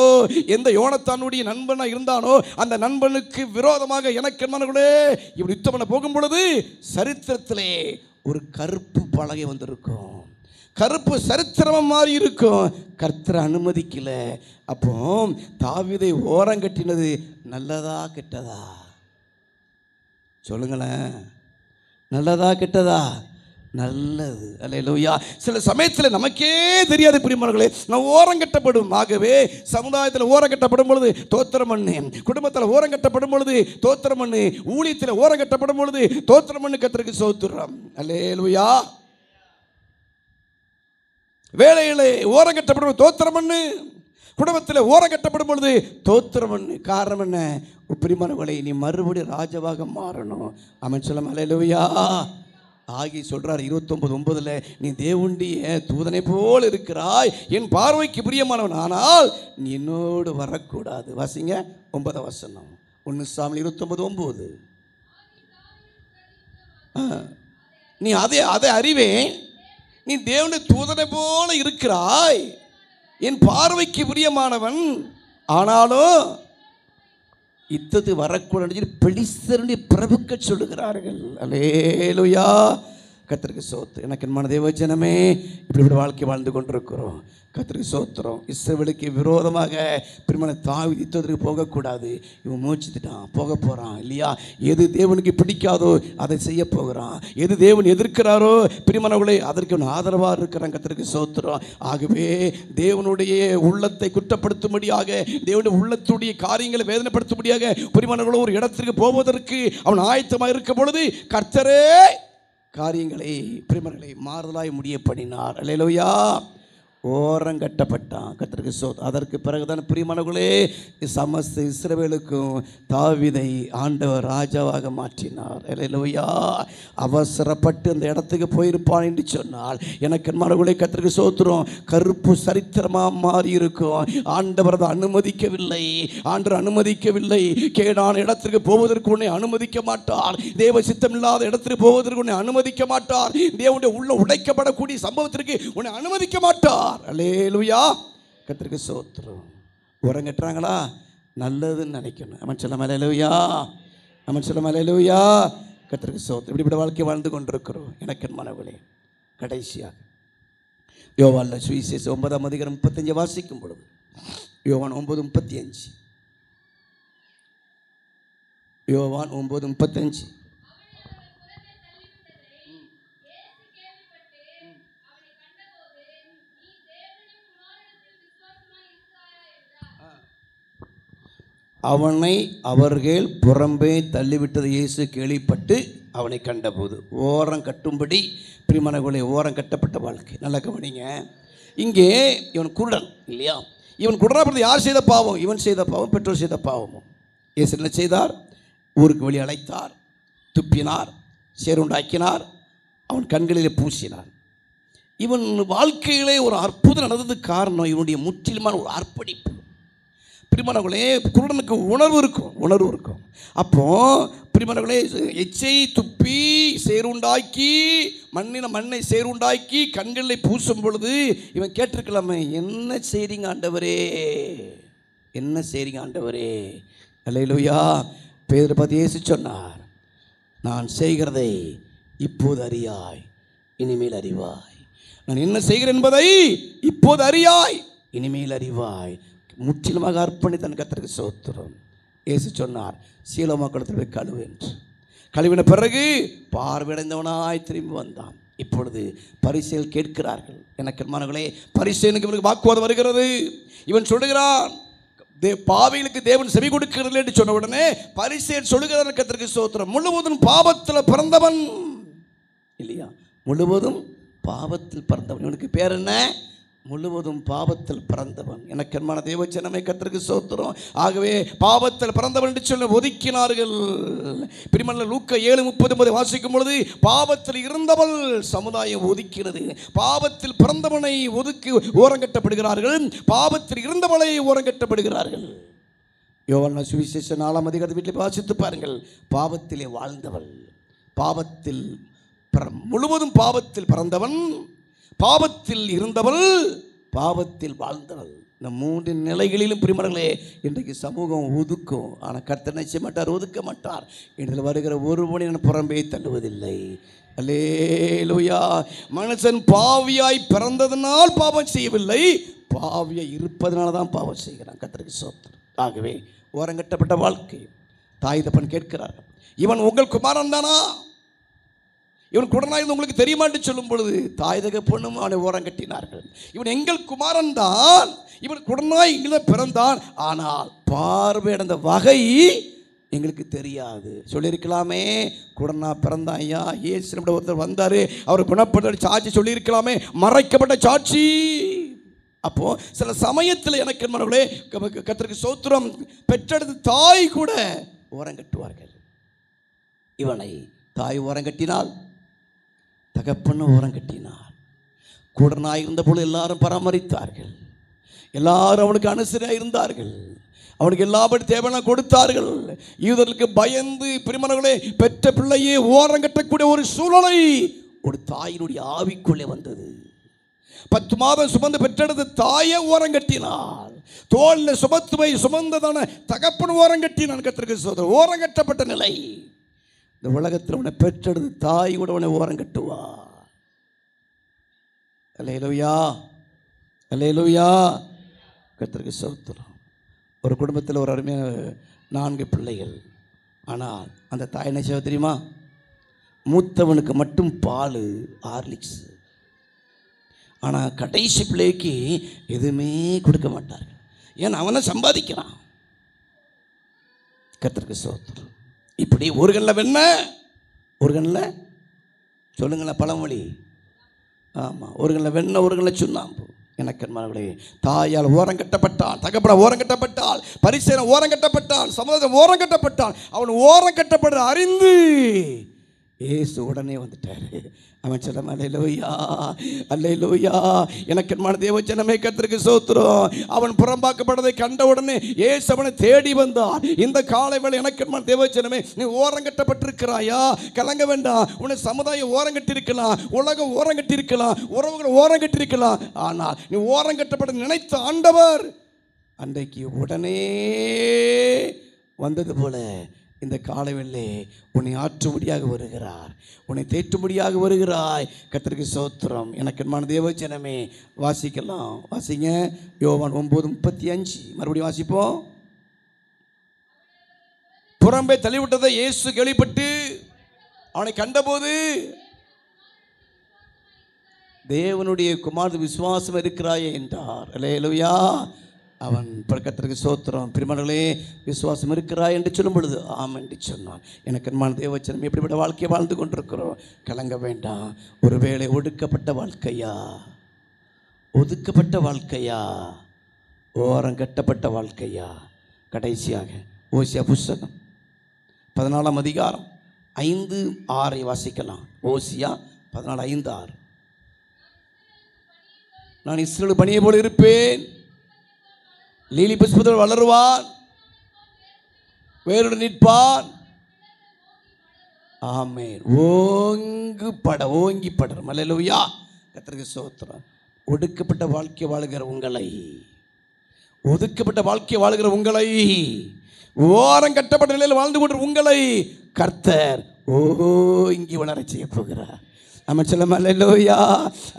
எந்த யோனத்தானுடைய நண்பனாக இருந்தானோ, அந்த நண்பனுக்கு விரோதமாக எனக்கு மனவர்களே இவன் யுத்தம் பண்ண போகும் பொழுது சரித்திரத்திலே ஒரு கருப்பு பலகை வந்திருக்கும். கருப்பு சரித்திரம் மாறி இருக்கும். கர்த்தரை அனுமதிக்கல. அப்போ தாவீதை ஓரம் கட்டினது நல்லதா கெட்டதா? சொல்லுங்களேன். நல்லதா கெட்டதா? நல்லது. அல்லேலூயா. சில சமயத்தில் நமக்கே தெரியாது பிரியமானவர்களே, நான் ஓரம் கட்டப்படும். ஆகவே சமுதாயத்தில் ஓரம் கட்டப்படும் பொழுது தோத்திரம் பண்ணு, குடும்பத்தில் ஓரம் கட்டப்படும் பொழுது தோத்திரம் பண்ணு, ஊழியத்தில் ஓரம் கட்டப்படும் பொழுது தோத்திரம் பண்ணு. கர்த்தருக்கு ஸ்தோத்திரம். அல்லேலூயா. வேலையிலே ஓரம் கட்டப்படும் தோத்திரம் பண்ணு, குடும்பத்தில் ஓரம் கட்டப்படும் பொழுது தோத்திரம் பண்ணு. காரணம் என்ன? பிரியமானவர்களே, நீ மறுபடியும் ராஜாவாக மாறணும். அவன் சொல்ல அல்லேலூயா. ஆகி சொல்றார் 29:9, நீ தேவனுடைய தூதனை போல் இருக்கிறாய், என் பார்வைக்கு பிரியமானவன், ஆனால் நீ என்னோடு வரக்கூடாது. வாசிங்க 9 வசனம், 1 சாமுவேல் 29:9. நீ அதை அறிவேன், நீ தேவனுடைய தூதனை போல இருக்கிறாய், என் பார்வைக்கு பிரியமானவன், ஆனாலும் யுத்தத்து வரக்கூடாது பெலிஸ்தருடைய பிரபுக்கள் சொல்லுகிறார்கள். அல்லேலூயா, கர்த்தருக்கு ஸ்தோத்திரம். எனக்கு மன தேவஜனமே, இப்படி வாழ்க்கை வாழ்ந்து கொண்டிருக்கிறோம். கர்த்தருக்கு ஸ்தோத்திரம். இஸ்ரவேலுக்கு விரோதமாக பிரிமனை தாவீது யுத்தத்திற்கு போகக்கூடாது. இவன் மூச்சுட்டான், போக போகிறான் இல்லையா? எது தேவனுக்கு பிடிக்காதோ அதை செய்ய போகிறான். எது தேவன் எதிர்க்கிறாரோ பிரிமனவர்களை அதற்கு அவன் ஆதரவாக இருக்கிறான். கர்த்தருக்கு ஸ்தோத்திரம். ஆகவே தேவனுடைய உள்ளத்தை குற்றப்படுத்தும்படியாக, தேவனுடைய உள்ளத்துடைய காரியங்களை வேதனைப்படுத்தும்படியாக பிரிமனவர்களோ ஒரு இடத்திற்கு போவதற்கு அவன் ஆயத்தமாக இருக்கும் பொழுது கர்த்தரே காரியங்களை பிரிமர்களை மாறுதலாய் முடிய பண்ணினார். அல்லேலூயா. ஓரங்கட்டப்பட்டான். கர்த்தருக்கு ஸ்தோத்திரம். அதற்கு பிறகுதான் பிரியமானவர்களே சமஸ்த இஸ்ரவேலுக்கும் தாவீதை ஆண்டவர் ராஜாவாக மாற்றினார். அல்லேலூயா. அவசரப்பட்டு அந்த இடத்துக்கு போயிருப்பான் என்று சொன்னால் எனக்கு மனவர்களே கர்த்தருக்கு ஸ்தோத்திரம் கருப்பு சரித்திரமாக மாறி இருக்கும். ஆண்டவர் அதை அனுமதிக்கவில்லை. ஆண்டவர் அனுமதிக்கவில்லை. கேடான இடத்திற்கு போவதற்கு உன்னை அனுமதிக்க மாட்டார். தேவ சித்தம் இல்லாத இடத்திற்கு போவதற்கு உன்னை அனுமதிக்க மாட்டார். தேவனுடைய உள்ள உடைக்கப்படக்கூடிய சம்பவத்திற்கு உன்னை அனுமதிக்க மாட்டார். அல்லேலூயா, கர்த்தருக்கு ஸ்தோத்திரம். உறங்கட்டுறாங்களா? நல்லதுன்னு நினைக்கணும். அவன் சொல்ல அல்லேலூயா, அவன் சொல்ல அல்லேலூயா, கர்த்தருக்கு ஸ்தோத்திரம். இப்படிப்பட்ட வாழ்க்கை வாழ்ந்து கொண்டிருக்கிறோம். எனக்கு மனவளே கடைசியாக யோவான் சுவிசேஷம் 9:35 வாசிக்கும் பொழுது, யோவான் 9:35, யோவான் 9:35, அவனை அவர்கள் புறம்பே தள்ளிவிட்டது இயேசு கேள்விப்பட்டு அவனை கண்டபோது. ஓரம் கட்டும்படி பிரிமனகுலை ஓரம் கட்டப்பட்ட வாழ்க்கை. நல்லா கவனிங்க. இங்கே இவன் குருடன் இல்லையா? இவன் குருடனாக யார் செய்த பாவம்? இவன் செய்த பாவம், பெற்றோர் செய்த பாவமும். இயேசு என்ன செய்தார்? ஊருக்கு வெளியே அழைத்தார், துப்பினார், சேருண்டாக்கினார், அவன் கண்களிலே பூசினார். இவன் வாழ்க்கையிலே ஒரு அற்புதம் நடந்ததுக்கு காரணம் இவனுடைய முற்றிலுமான ஒரு அர்ப்பணிப்பு. பிரிமனவர்களே குருடனுக்கு உணர்வு இருக்கும். அப்போ பிரிமனவர்களே எச்சை துப்பி சேருண்டாக்கி மண்ணை சேருண்டாக்கி கண்களில் பூசும் பொழுது இவன் கேட்டிருக்கலாமே, என்ன செய்றீங்க ஆண்டவரே, என்ன செய்றீங்க ஆண்டவரே? அல்லேலூயா. பேதுரு பார்த்து இயேசு சொன்னார், நான் செய்கிறதை இப்போது அறியாய், இனிமேல் அறிவாய். நான் என்ன செய்கிறேன் என்பதை இப்போது அறியாய், இனிமேல் அறிவாய். முற்றிலுமாக அர்ப்பணித்தன். கர்த்தருக்கு ஸ்தோத்திரம். இயேசு சொன்னார், சீலோமா குளத்தில் போய் கழுவு என்று. கழுவின பிறகு பார்வையடைந்தவனாய் திரும்பி வந்தான். இப்பொழுது பரிசேயர் கேட்கிறார்கள். எனக்கு மனங்களே, பரிசேயனுக்கு இவனுக்கு வாக்குவாதம் வருகிறது. இவன் சொல்லுகிறான், பாவிகளுக்கு தேவன் செவி கொடுக்கிறது என்று சொன்ன உடனே பரிசேயர் சொல்லுகிறார், கர்த்தருக்கு ஸ்தோத்திரம், முழுவதும் பாவத்தில் பிறந்தவன் இல்லையா? முழுவதும் பாவத்தில் பிறந்தவன். இவனுக்கு பேர் என்ன? முழுவதும் பாவத்தில் பிறந்தவன். எனக்கு அன்பான தேவஜனமே, கர்த்தருக்கு ஸ்தோத்திரம். ஆகவே பாவத்தில் பிறந்தவன் என்று சொல்ல ஒதுக்கினார்கள். பிரியமான லூக்கா 7:39 வாசிக்கும் பொழுது பாவத்தில் இருந்தவள் சமுதாயம் ஒதுக்கினது. பாவத்தில் பிறந்தவனை ஒதுக்கி ஓரங்கட்டப்படுகிறார்கள், பாவத்தில் இருந்தவளை ஓரங்கட்டப்படுகிறார்கள். யோவான் சுவிசேஷம் 4ஆம் அதிகாரத்தை வீட்டில் வாசித்து பாருங்கள். பாவத்திலே வாழ்ந்தவள், பாவத்தில் முழுவதும் பாவத்தில் பிறந்தவன், பாவத்தில் இருந்தவள், பாவத்தில் வாழ்ந்தவள். இந்த 3 நிலைகளிலும் பிரிமர்களே இன்றைக்கு சமூகம் ஒதுக்கும். ஆனால் கர்த்தர் நிச்சய மாட்டார், ஒதுக்க மாட்டார். இதில் வருகிற ஒருவனை நான் புறம்பே தள்ளுவதில்லை. அல்லேலூயா. மனுஷன் பாவியாய் பிறந்ததனால் பாவம் செய்யவில்லை, பாவியாய் இருப்பதனால தான் பாவம் செய்கிறான். கர்த்தருக்கு ஸ்தோத்திரம். ஆகவே ஓரங்கட்டப்பட்ட வாழ்க்கை. தாய் தப்பன் கேட்கிறார், இவன் உங்கள் குமாரன் தானா? இவன் குடனாய் உங்களுக்கு தெரியுமான்னு சொல்லும் பொழுது தாய் தகப்பனும் அவனை ஓரம் கட்டினார்கள். இவன் எங்கள் குமாரன் தான், இவன் குடனாய் இங்கே பிறந்தான், ஆனால் பார்வையடைந்த வகை எங்களுக்கு தெரியாது. சொல்லியிருக்கலாமே, குடனா பிறந்தான் ஐயா, ஏசு ஒருத்தர் வந்தார், அவர் குணப்பட்ட சாட்சி சொல்லியிருக்கலாமே, மறைக்கப்பட்ட சாட்சி. அப்போ சில சமயத்தில் எனக்கு மனவர்களே கர்த்தருக்கு ஸ்தோத்திரம், பெற்றெடுத்த தாய் கூட ஓரங்கட்டுவார்கள். இவனை தாய் ஓரங்கட்டினால், தகப்பன்னு ஓரங்கட்டினார். குடனாய் இருந்த பொழுது எல்லாரும் பராமரித்தார்கள், எல்லாரும் அவனுக்கு அனுசரியாக இருந்தார்கள், அவனுக்கு எல்லாபடி தேவையான கொடுத்தார்கள். யூதர்களுக்கு பயந்து பிரிமனர்களே பெற்ற பிள்ளையே ஓரங்கட்டக்கூடிய ஒரு சூழலை ஒரு தாயினுடைய ஆவிக்குள்ளே வந்தது. 10 மாதம் சுமந்து பெற்றெடுத்து தாயை ஓரங்கட்டினாள். தோளில் சுமத்துவை சுமந்ததான தகப்பன் ஓரங்கட்டினான். கர்த்தருக்கு ஸ்தோத்திரம். ஓரங்கட்டப்பட்ட நிலை. இந்த உலகத்தில் உன்னை பெற்றெடுத்து தாய் கூட உன்னை ஓரங்கட்டுவா. அல்லேலூயா, அல்லேலூயா. கர்த்தருக்கு ஸ்தோத்திரம். ஒரு குடும்பத்தில் ஒரு அருமையான 4 பிள்ளைகள். ஆனால் அந்த தாய் என்ன செய்ய தெரியுமா? மூத்தவனுக்கு மட்டும் பால், ஹார்லிக்ஸ். ஆனால் கடைசி பிள்ளைக்கு எதுவுமே கொடுக்க மாட்டார்கள். ஏன்னா அவனை சம்பாதிக்கிறான். கர்த்தருக்கு ஸ்தோத்திரம். இப்படி ஒரு கண்ணில் வெண்ண, ஒரு கண்ணில் சொல்லுங்களேன் பழமொழி. ஆமாம், ஒரு கண்ணில் வெண்ண, ஒரு கண்ணில் சுண்ணாம்பு. எனக்கு மனவளே, தாயால் ஓரங்கட்டப்பட்டான், தகப்பன ஓரங்கட்டப்பட்டால், பரிசேயன் ஓரங்கட்டப்பட்டான், சமுதாயம் ஓரங்கட்டப்பட்டான். அவன் ஓரங்கட்டப்படுற அறிந்து இயேசு உடனே வந்துட்டாரு. அவன் சொல்ல அல்லேலூயா, அல்லேலூயா. எனக்கு என்மான தேவ ஜனமே கர்த்தருக்கு ஸ்தோத்திரம். அவன் புறம்பாக்கப்பட்டதை கண்ட உடனே இயேசு அவனை தேடி வந்தார். இந்த காலை வேளை எனக்கு என்மான தேவ ஜனமே, நீ ஓரங்கட்டப்பட்டிருக்கிறாயா? கலங்க வேண்டாம். உன்னை சமுதாயம் ஓரங்கட்டிருக்கலாம், உலகம் ஓரங்கட்டிருக்கலாம், உறவுகள் ஓரங்கட்டிருக்கலாம். ஆனால் நீ ஓரங்கட்டப்பட நினைத்த ஆண்டவர் அன்றைக்கு உடனே வந்தது போல இந்த காலைவெளியிலே உன்னை ஆற்றும்படியாக வருகிறார், உன்னை தேற்றும்படியாக வருகிறாய். கர்த்தருக்கு ஸ்தோத்திரம். எனக்கு என்மான தேவ ஜனமே, வாசிக்கலாம், வாசிங்க. யோவான் 9:35 மறுபடியும் வாசிப்போம். புறம்பே தள்ளிவிட்டதை இயேசு கேள்விப்பட்டு அவனை கண்டபோது, தேவனுடைய குமாரன் விசுவாசம் இருக்கிறாயே என்றார். அல்லேலூயா. அவன் கர்த்தருக்கு ஸ்தோத்திரம். பிரியமானவர்களே, விசுவாசம் இருக்கிறாய் என்று சொல்லும் பொழுது ஆம் என்று சொன்னான். எனக்கு என்மான தேவச்சனம், எப்படிப்பட்ட வாழ்க்கையை வாழ்ந்து கொண்டிருக்கிறோம்? கலங்க வேண்டாம். ஒருவேளை ஒடுக்கப்பட்ட வாழ்க்கையா, ஒதுக்கப்பட்ட வாழ்க்கையா, ஓரம் கட்டப்பட்ட வாழ்க்கையா? கடைசியாக ஓசியா புஸ்தகம் 14ஆம் அதிகாரம் 5-6 வாசிக்கலாம். ஓசியா 14:5-6. நான் இஸ்ரவேல் பனியை போல இருப்பேன், லீலி புஷ்பத்தில் வளருவான், வேருடன் நிற்பான். ஆமென். ஓங்கி படரும். அல்லேலூயா. கர்த்தருக்கு ஸ்தோத்திரம். ஒடுக்கப்பட்ட வாழ்க்கை வாழுகிற உங்களை, ஒதுக்கப்பட்ட வாழ்க்கை வாழுகிற உங்களை, ஓரம் கட்டப்பட்ட நிலையில் வாழ்ந்து கொண்டு உங்களை கர்த்தர் ஓங்கி வளர செய்ய போகிறார். ஆமென் சொல்லுமா. அல்லேலூயா,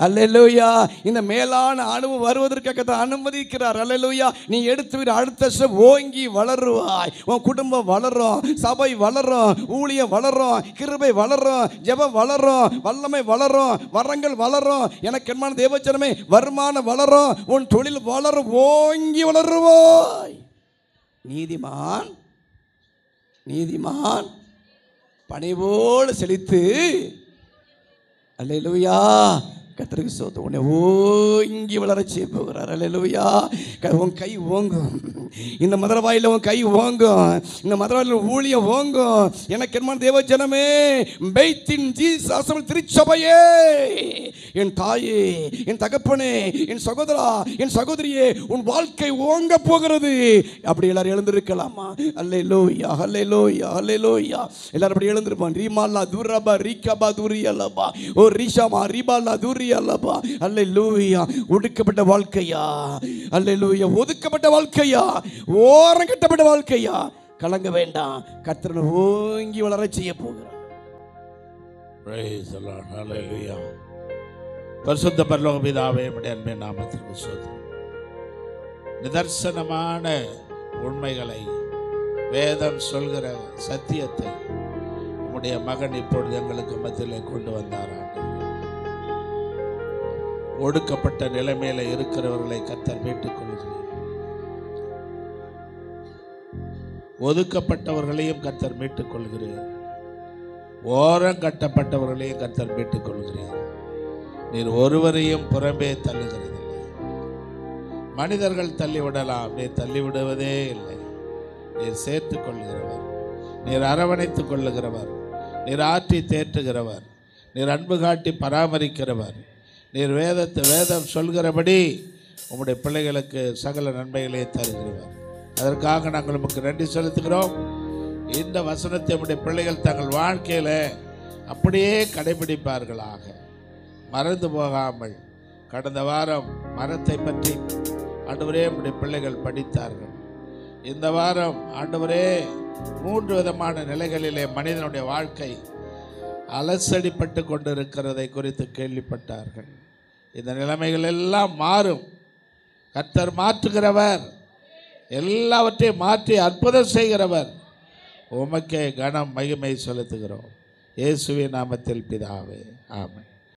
அல்லேலூயா. இந்த மேலான அனுபவம் வருவதற்காக அனுமதிக்கிறார். அல்லேலூயா. நீ எடுத்து அடுத்த ஸ்டெப் ஓங்கி வளருவாய். உன் குடும்பம் வளரும், சபை வளரும், ஊழியம் வளரும், கிருபை வளரும், ஜெபம் வளரும், வல்லமை வளரும், வரங்கள் வளரும். எனக்கு என்மான தேவச்சனமே, வருமானம் வளரும், உன் தொழில் வளரும், ஓங்கி வளருவாய். நீதிமான், நீதிமான் பனிபோல் செழித்து, அல்லேலூயா. கர்த்தருக்கு ஸ்தோத்திரம். உன்னை ஓங்கி வளர செய்ய போகிறார். அல்லேலூயா. உன் கை ஓங்கும். இந்த மதுரவாயில் உன் கை ஓங்கும். இந்த மதுரவாயில் ஊழியம் ஓங்கும். எனக்கு என்மான தேவ ஜனமே, பெய்த்தின் ஜீசஸ் திருச்சபையே, என் தாயே, என் தகப்பனே, என் சகோதரா, என் சகோதரியே, உன் வாழ்க்கை ஓங்க போகிறது. அப்படி எல்லாரும் எழுந்திருக்கலாமா? அல்லேலூயா, அல்லேலூயா, அல்லேலூயா. எல்லாரும் அப்படி எழுந்திருப்பான். ரீமாலா துரபா ரீகபா துரியலபா ஓ ரிஷாமா ரிபாலா துரி அல்லப்பா. அல்லேலூயா. ஒடுக்கப்பட்ட வாழ்க்கையா, அல்லேலூயா, ஒதுக்கப்பட்ட வாழ்க்கையா, ஓரம் கட்டப்பட்ட வாழ்க்கையா? கலங்க வேண்டாம். கர்த்தர் ஓங்கி வளர செய்ய போகிறார். Praise the Lord. Hallelujah. பரிசுத்த பரலோக பிதாவே, உம்முடைய அன்பின் நாமத்திற்கு ஸ்தோத்திரம். நிதர்சனமான உண்மைகளை, வேதம் சொல்கிற சத்தியத்தை உம்முடைய மகன் இப்பொழுது எங்களுக்கு மத்தியிலே கொண்டு வந்தார். ஒடுக்கப்பட்ட நிலைமையில இருக்கிறவர்களை கர்த்தர் மீட்டுக் கொள்கிறார். ஒதுக்கப்பட்டவர்களையும் கர்த்தர் மீட்டுக் கொள்கிறார். ஓரம் கட்டப்பட்டவர்களையும் கர்த்தர் மீட்டுக் கொள்கிறார். நீர் ஒருவரையும் புறம்பே தள்ளுகிறதில்லை. மனிதர்கள் தள்ளிவிடலாம், நீர் தள்ளிவிடுவதே இல்லை. நீர் சேர்த்துக் கொள்கிறவர், நீர் அரவணைத்துக் கொள்ளுகிறவர், நீர் ஆற்றி தேற்றுகிறவர், நீர் அன்பு காட்டி பராமரிக்கிறவர். நீர் வேதம் சொல்கிறபடி உம்முடைய பிள்ளைகளுக்கு சகல நன்மைகளை தருகிறவர். அதற்காக நாங்கள் உமக்கு நன்றி செலுத்துகிறோம். இந்த வசனத்தை உம்முடைய பிள்ளைகள் தங்கள் வாழ்க்கையில் அப்படியே கடைபிடிப்பார்களாக. மறந்து போகாமல். கடந்த வாரம் மரத்தை பற்றி ஆண்டவரே உம்முடைய பிள்ளைகள் படித்தார்கள். இந்த வாரம் ஆண்டவரே 3 விதமான நிலைகளிலே மனிதனுடைய வாழ்க்கை அலசடிப்பட்டு கொண்டிருக்கிறதை குறித்து கேள்விப்பட்டார்கள். இந்த நிலைமைகள் எல்லாம் மாறும். கர்த்தர் மாற்றுகிறவர், எல்லாவற்றையும் மாற்றி அற்புதம் செய்கிறவர். உமக்கே கனம் மகிமை செலுத்துகிறோம். இயேசுவின் நாமத்தில் பிதாவே, ஆமென்.